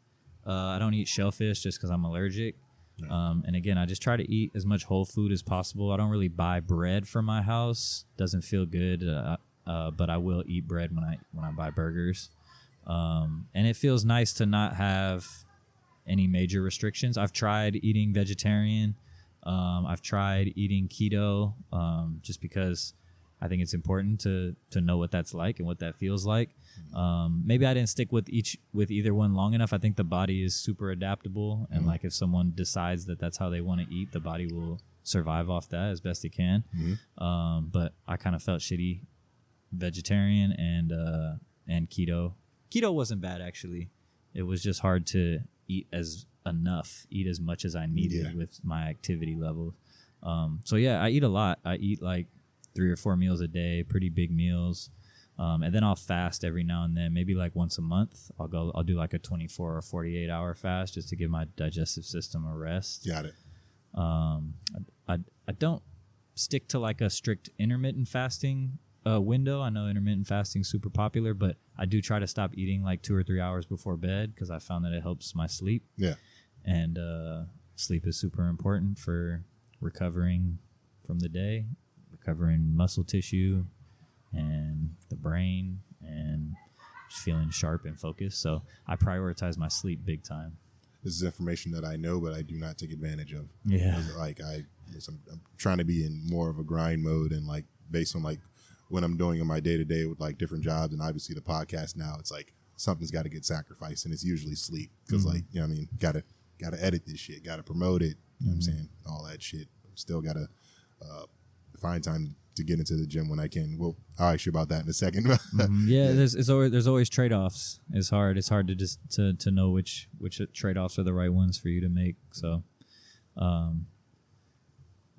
I don't eat shellfish just because I'm allergic. And again, I just try to eat as much whole food as possible. I don't really buy bread from my house. Doesn't feel good. But I will eat bread when I buy burgers. And it feels nice to not have any major restrictions. I've tried eating vegetarian. I've tried eating keto, just because I think it's important to know what that's like and what that feels like. Maybe I didn't stick with either one long enough. I think the body is super adaptable, and like if someone decides that that's how they want to eat, the body will survive off that as best it can. But I kind of felt shitty vegetarian and keto. Keto wasn't bad actually. It was just hard to eat as much as I needed with my activity levels. So yeah, I eat a lot. I eat like 3 or 4 meals a day, pretty big meals. And then I'll fast every now and then, maybe like once a month. I'll do like a 24 or 48 hour fast just to give my digestive system a rest. Got it. I don't stick to like a strict intermittent fasting window. I know intermittent fasting is super popular, but I do try to stop eating like 2 or 3 hours before bed because I found that it helps my sleep. Yeah. And sleep is super important for recovering from the day, recovering muscle tissue and the brain, and just feeling sharp and focused. So I prioritize my sleep big time. This is information that I know, but I do not take advantage of. Yeah. Like I'm trying to be in more of a grind mode, and like based on like what I'm doing in my day to day with like different jobs, and obviously the podcast now, it's like something's got to get sacrificed, and it's usually sleep because like, you know what I mean, gotta edit this shit, gotta promote it, you know what I'm saying, all that shit. Still gotta find time to get into the gym when I can. Well, I'll ask you about that in a second. Yeah, there's always trade-offs. It's hard to just to know which trade-offs are the right ones for you to make. So I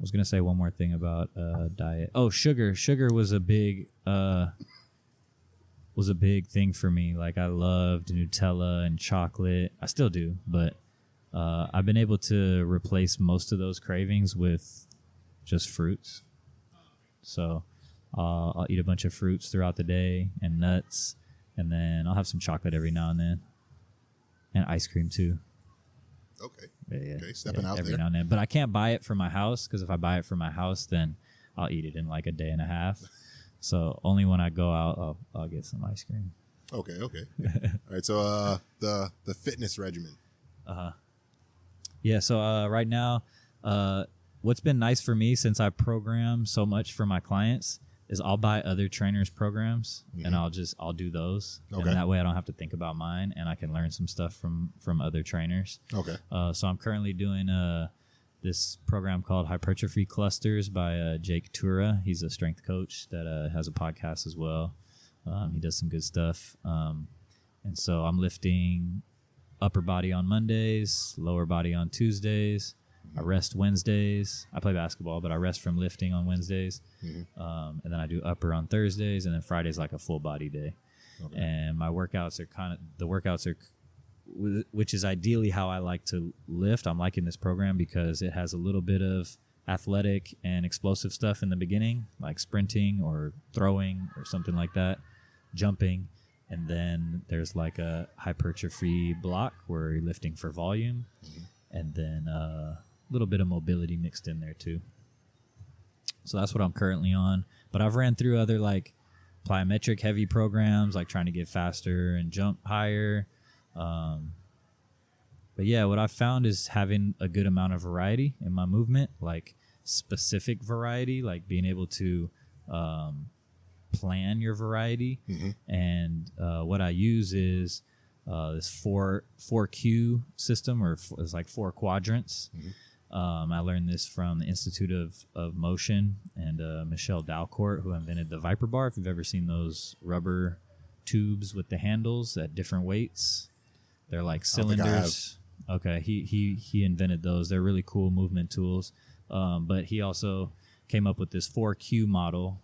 was gonna say one more thing about diet. Oh, sugar was a big thing for me. Like I loved Nutella and chocolate. I still do, but I've been able to replace most of those cravings with just fruits. So I'll eat a bunch of fruits throughout the day and nuts, and then I'll have some chocolate every now and then, and ice cream too. Okay. Yeah, okay, stepping out every there. now and then. But I can't buy it for my house, because if I buy it for my house, then I'll eat it in like a day and a half. So only when I go out, I'll get some ice cream. Okay. All right. So the fitness regimen. Yeah. So right now, what's been nice for me since I program so much for my clients is I'll buy other trainers' programs and I'll do those. Okay. And that way I don't have to think about mine, and I can learn some stuff from other trainers. Okay. So I'm currently doing this program called Hypertrophy Clusters by Jake Tura. He's a strength coach that has a podcast as well. He does some good stuff. And so I'm lifting upper body on Mondays, lower body on Tuesdays. I rest Wednesdays. I play basketball, but I rest from lifting on Wednesdays. And then I do upper on Thursdays, and then Friday's like a full body day. Okay. And my workouts are which is ideally how I like to lift. I'm liking this program because it has a little bit of athletic and explosive stuff in the beginning, like sprinting or throwing or something like that. jumping, and then there's like a hypertrophy block where you're lifting for volume, and then a little bit of mobility mixed in there too. So that's what I'm currently on. But I've ran through other like plyometric heavy programs, like trying to get faster and jump higher. But yeah, what I've found is having a good amount of variety in my movement, like specific variety, like being able to plan your variety. And what I use is this 4Q system, or it's like 4 quadrants. I learned this from the Institute of Motion and Michelle Dalcourt, who invented the Viper Bar. If you've ever seen those rubber tubes with the handles at different weights, they're like cylinders. Okay, he invented those. They're really cool movement tools. But he also came up with this 4Q model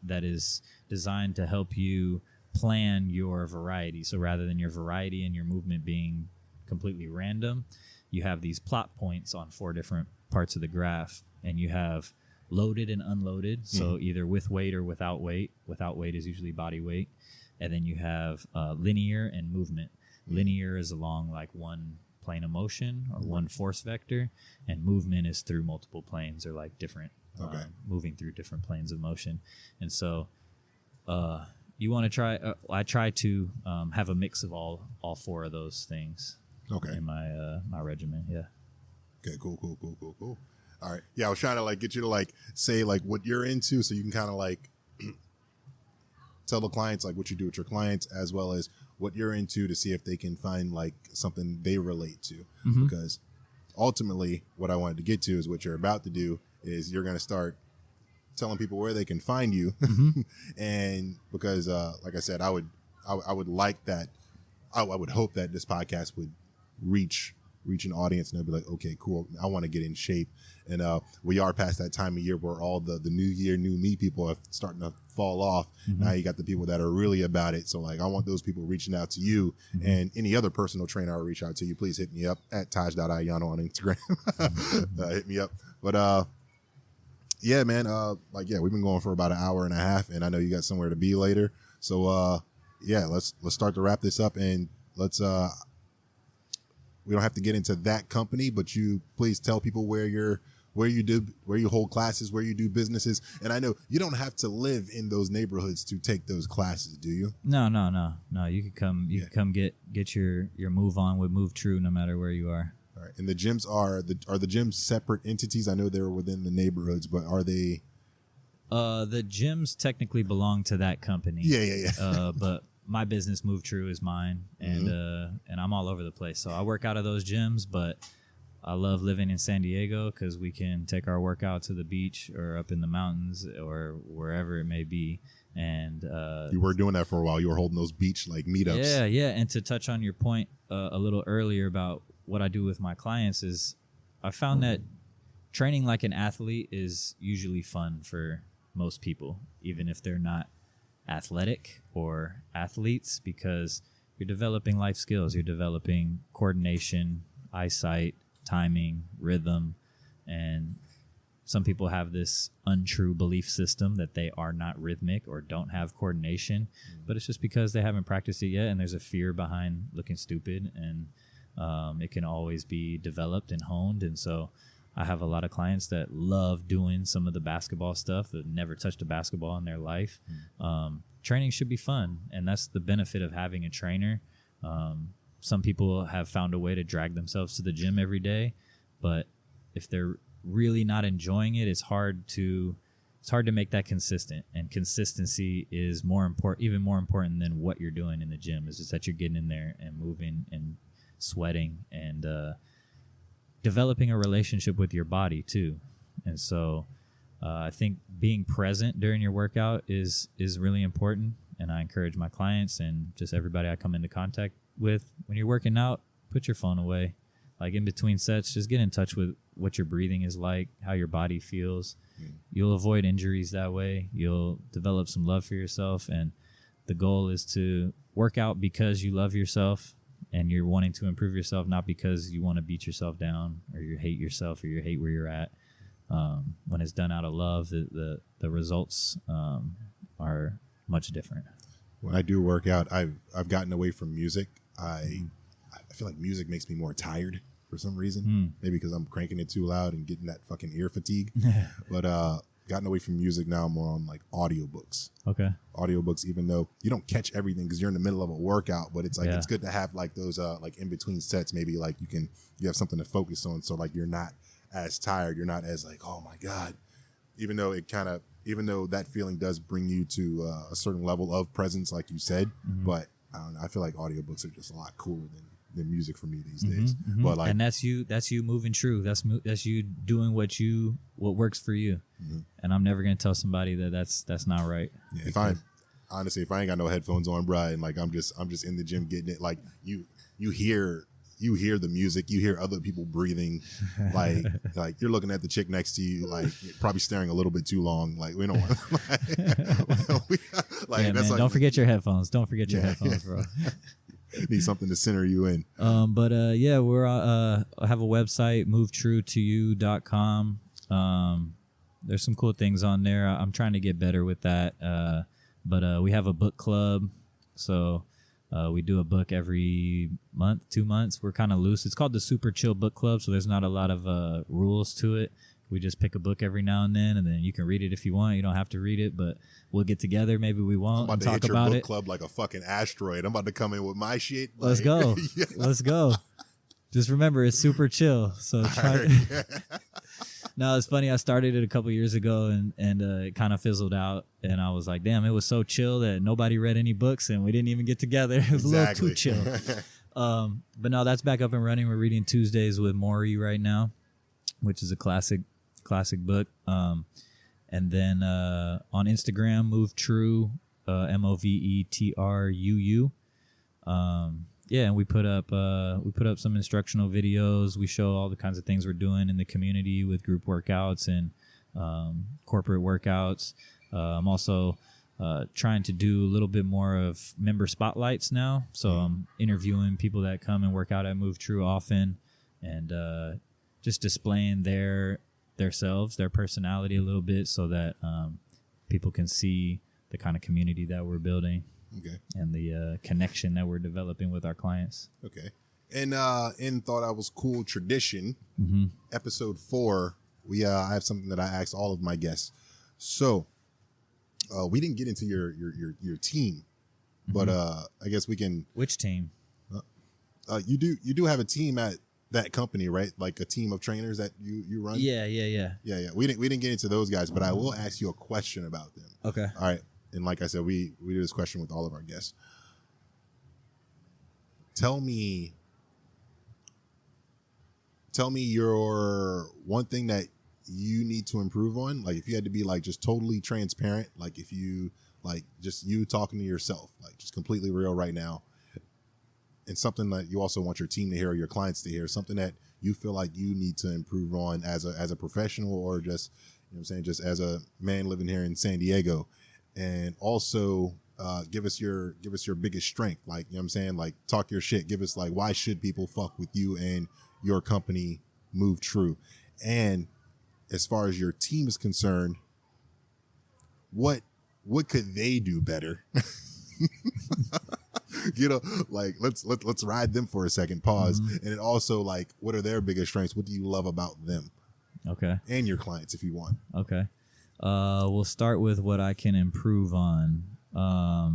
that is designed to help you plan your variety. So rather than your variety and your movement being completely random, you have these plot points on 4 different parts of the graph, and you have loaded and unloaded. So either with weight or without weight. Without weight is usually body weight. And then you have linear and movement. Linear is along like one plane of motion or one force vector, and movement is through multiple planes, or like different moving through different planes of motion. And so you want to try I try to have a mix of all 4 of those things in my my regimen. Okay, cool. All right. Yeah, I was trying to like get you to like say like what you're into, so you can kind of like tell the clients like what you do with your clients, as well as what you're into, to see if they can find like something they relate to. Because ultimately what I wanted to get to is what you're about to do is you're going to start telling people where they can find you. And because like I said, I would like that. I would hope that this podcast would reach an audience, and they'll be like, okay, cool, I want to get in shape. And we are past that time of year where all the new year, new me people are starting to fall off. Now you got the people that are really about it. So like, I want those people reaching out to you, and any other personal trainer I'll reach out to you. Please hit me up at taj.ayano on Instagram. Hit me up. But yeah, man, like, yeah, we've been going for about an hour and a half, and I know you got somewhere to be later. So yeah, let's start to wrap this up, and let's we don't have to get into that company, but you please tell people where you hold classes, where you do businesses. And I know you don't have to live in those neighborhoods to take those classes, do you? No. You could come. You could come get your move on with Move True, no matter where you are. All right. And the gyms are the gyms separate entities? I know they're within the neighborhoods, but are they? The gyms technically belong to that company. Yeah. But my business, Move True, is mine, and I'm all over the place. So I work out of those gyms, but I love living in San Diego because we can take our workout to the beach or up in the mountains or wherever it may be. And you were doing that for a while. You were holding those beach like meetups. Yeah. And to touch on your point a little earlier about what I do with my clients is, I found that training like an athlete is usually fun for most people, even if they're not athletic or athletes, because you're developing life skills. You're developing coordination, eyesight, timing, rhythm, and some people have this untrue belief system that they are not rhythmic or don't have coordination, but it's just because they haven't practiced it yet, and there's a fear behind looking stupid, and it can always be developed and honed. And so I have a lot of clients that love doing some of the basketball stuff, that never touched a basketball in their life. Training should be fun, and that's the benefit of having a trainer. Some people have found a way to drag themselves to the gym every day, but if they're really not enjoying it, it's hard to make that consistent. And consistency is even more important than what you're doing in the gym. Is just that you're getting in there and moving and sweating and developing a relationship with your body too. And so I think being present during your workout is really important. And I encourage my clients and just everybody I come into contact with, when you're working out, put your phone away. Like in between sets, just get in touch with what your breathing is like, how your body feels. You'll avoid injuries that way. You'll develop some love for yourself. And the goal is to work out because you love yourself and you're wanting to improve yourself, not because you want to beat yourself down or you hate yourself or you hate where you're at. When it's done out of love, the results are much different. when I do work out, I've gotten away from music. I feel like music makes me more tired for some reason. Maybe because I'm cranking it too loud and getting that fucking ear fatigue. But gotten away from music now, more on like audiobooks. Okay. Audiobooks, even though you don't catch everything because you're in the middle of a workout, but it's like it's good to have like those like in between sets. Maybe like you have something to focus on, so like you're not as tired. You're not as like, oh my god. Even though that feeling does bring you to a certain level of presence, like you said, but I don't know. I feel like audiobooks are just a lot cooler than music for me these days. But like, and that's you moving true. That's you doing what works for you. And I'm never gonna tell somebody that's not right. Yeah, if I ain't got no headphones on, bro, and like I'm just in the gym getting it, like you hear the music, you hear other people breathing, like you're looking at the chick next to you, like probably staring a little bit too long. Like we don't want, like yeah, that's man, like, don't forget your headphones. Don't forget your headphones, bro. Need something to center you in. But yeah, we're I have a website, movetruetoyou.com. There's some cool things on there. I'm trying to get better with that. But we have a book club, so we do a book every month, 2 months. We're kind of loose. It's called the Super Chill Book Club, so there's not a lot of rules to it. We just pick a book every now and then you can read it if you want. You don't have to read it, but we'll get together. Maybe we won't. I'm about to talk hit your about book it. club like a fucking asteroid. I'm about to come in with my shit. Let's go. Yeah. Let's go. Just remember, it's super chill. So try. No, it's funny. I started it a couple years ago, and it kind of fizzled out. And I was like, damn, it was so chill that nobody read any books, and we didn't even get together. It was a little too chill. But no, that's back up and running. We're reading Tuesdays with Maury right now, which is a classic book. And then on Instagram, Move True, MOVETRUU. Yeah, and we put up some instructional videos. We show all the kinds of things we're doing in the community with group workouts and corporate workouts. I'm also trying to do a little bit more of member spotlights now. So I'm interviewing people that come and work out at Move True often, and just displaying their personality a little bit, so that people can see the kind of community that we're building. Okay. And the connection that we're developing with our clients. Okay. And in Thought I Was Cool tradition, episode 4, I have something that I asked all of my guests. So we didn't get into your team, but I guess we can. Which team? You do have a team at that company, right? Like a team of trainers that you run? Yeah. Yeah. We didn't get into those guys, but I will ask you a question about them. Okay. All right. And like I said, we do this question with all of our guests. Tell me your one thing that you need to improve on. Like if you had to be like just totally transparent, like if you like just you talking to yourself, like just completely real right now. And something that you also want your team to hear or your clients to hear, something that you feel like you need to improve on as a professional, or just, you know what I'm saying, just as a man living here in San Diego. And also give us your biggest strength. Like, you know what I'm saying? Like, talk your shit. Give us like, why should people fuck with you and your company, Move True? And as far as your team is concerned, what could they do better? You know, like let's ride them for a second. Pause. And then also, like, what are their biggest strengths? What do you love about them? Okay. And your clients, if you want. Okay. We'll start with what I can improve on. I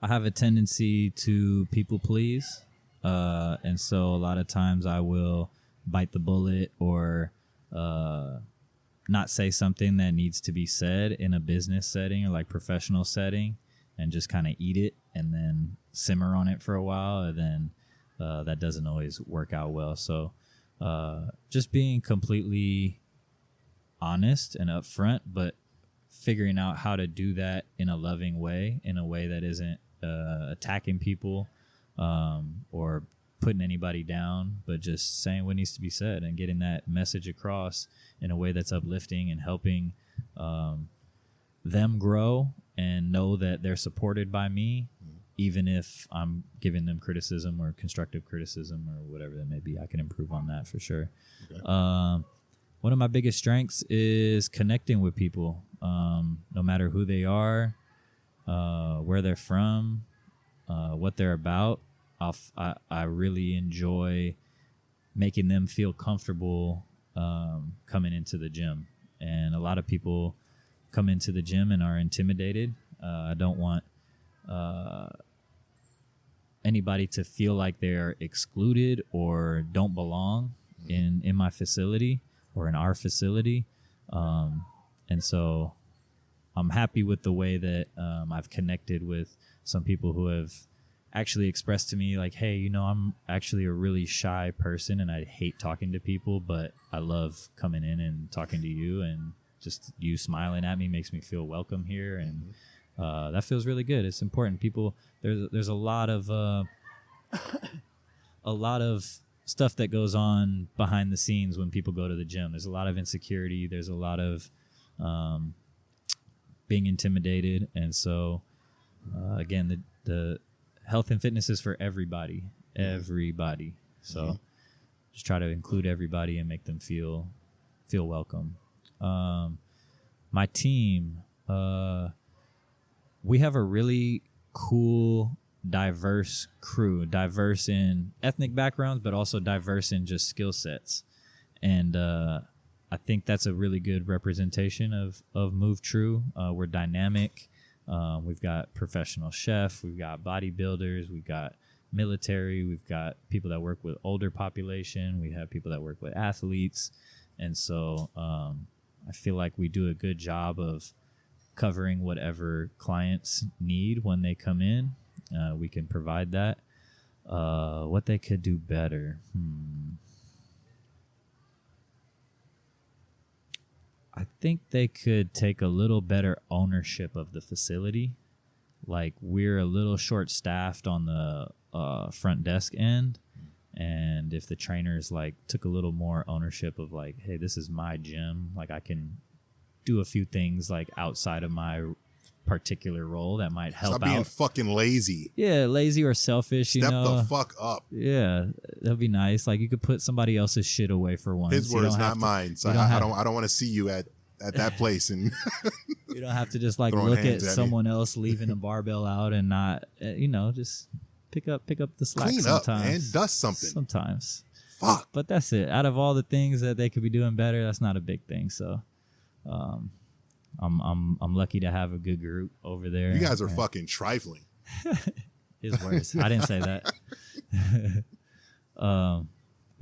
have a tendency to people please. And so a lot of times I will bite the bullet or not say something that needs to be said in a business setting or like professional setting, and just kind of eat it and then simmer on it for a while. And then that doesn't always work out well. So just being completely honest and upfront, but figuring out how to do that in a loving way, in a way that isn't attacking people or putting anybody down, but just saying what needs to be said and getting that message across in a way that's uplifting and helping them grow and know that they're supported by me, even if I'm giving them criticism or constructive criticism or whatever that may be. I can improve on that for sure. Okay. One of my biggest strengths is connecting with people, no matter who they are. where they're from, what they're about. I really enjoy making them feel comfortable coming into the gym. And a lot of people come into the gym and are intimidated. I don't want anybody to feel like they're excluded or don't belong in my facility or in our facility. And so I'm happy with the way that I've connected with some people who have actually expressed to me like, hey, you know, I'm actually a really shy person and I hate talking to people, but I love coming in and talking to you, and just you smiling at me makes me feel welcome here. And that feels really good. It's important. People, there's a lot of stuff that goes on behind the scenes when people go to the gym. There's a lot of insecurity. There's a lot of being intimidated. And so, again, the health and fitness is for everybody. So just try to include everybody and make them feel welcome. My team, we have a really cool, diverse crew, diverse in ethnic backgrounds, but also diverse in just skill sets. And I think that's a really good representation of Move True. We're dynamic. We've got professional chef, we've got bodybuilders, we've got military, we've got people that work with older population, we have people that work with athletes. And so I feel like we do a good job of covering whatever clients need when they come in. We can provide that. What they could do better. I think they could take a little better ownership of the facility. Like, we're a little short-staffed on the front desk end. And if the trainers like took a little more ownership of like, hey, this is my gym, like I can do a few things like outside of my particular role that might help Stop being out. fucking lazy. Yeah, lazy or selfish. Step the fuck up. Yeah, that'd be nice. Like, you could put somebody else's shit away for once. His words, not mine. So I don't want to see you at that place. And you don't have to just like look at someone else leaving a barbell out and not, just pick up the slack. Clean sometimes. up, man. Dust something. Sometimes. Fuck. But that's it. Out of all the things that they could be doing better, that's not a big thing. So, I'm lucky to have a good group over there. You guys are fucking trifling. His words. I didn't say that. But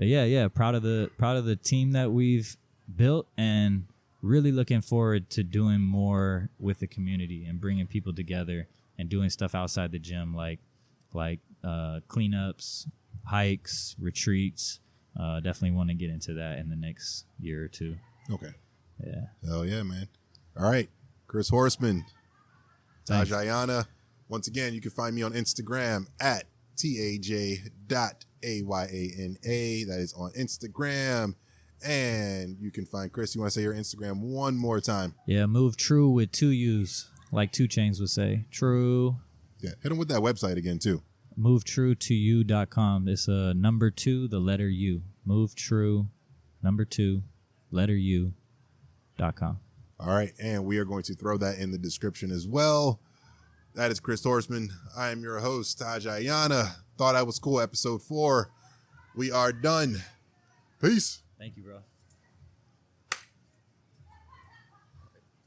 yeah. Proud of the team that we've built, and really looking forward to doing more with the community and bringing people together and doing stuff outside the gym, like cleanups, hikes, retreats. Definitely want to get into that in the next year or two. Okay. Yeah. Hell yeah, man. All right. Chris Horstman, Taj Ayana. Once again, you can find me on Instagram at taj.ayana. That is on Instagram. And you can find Chris. You want to say your Instagram one more time? Yeah, Move True with 2 U's, like 2 Chainz would say. True. Yeah, hit him with that website again, too. MoveTrueToYou.com. It's a number 2, the letter U. MoveTrue, number 2, letter U.com. All right, and we are going to throw that in the description as well. That is Chris Horstman. I am your host, Taj Ayana. Thought I Was Cool, episode 4. We are done. Peace. Thank you, bro.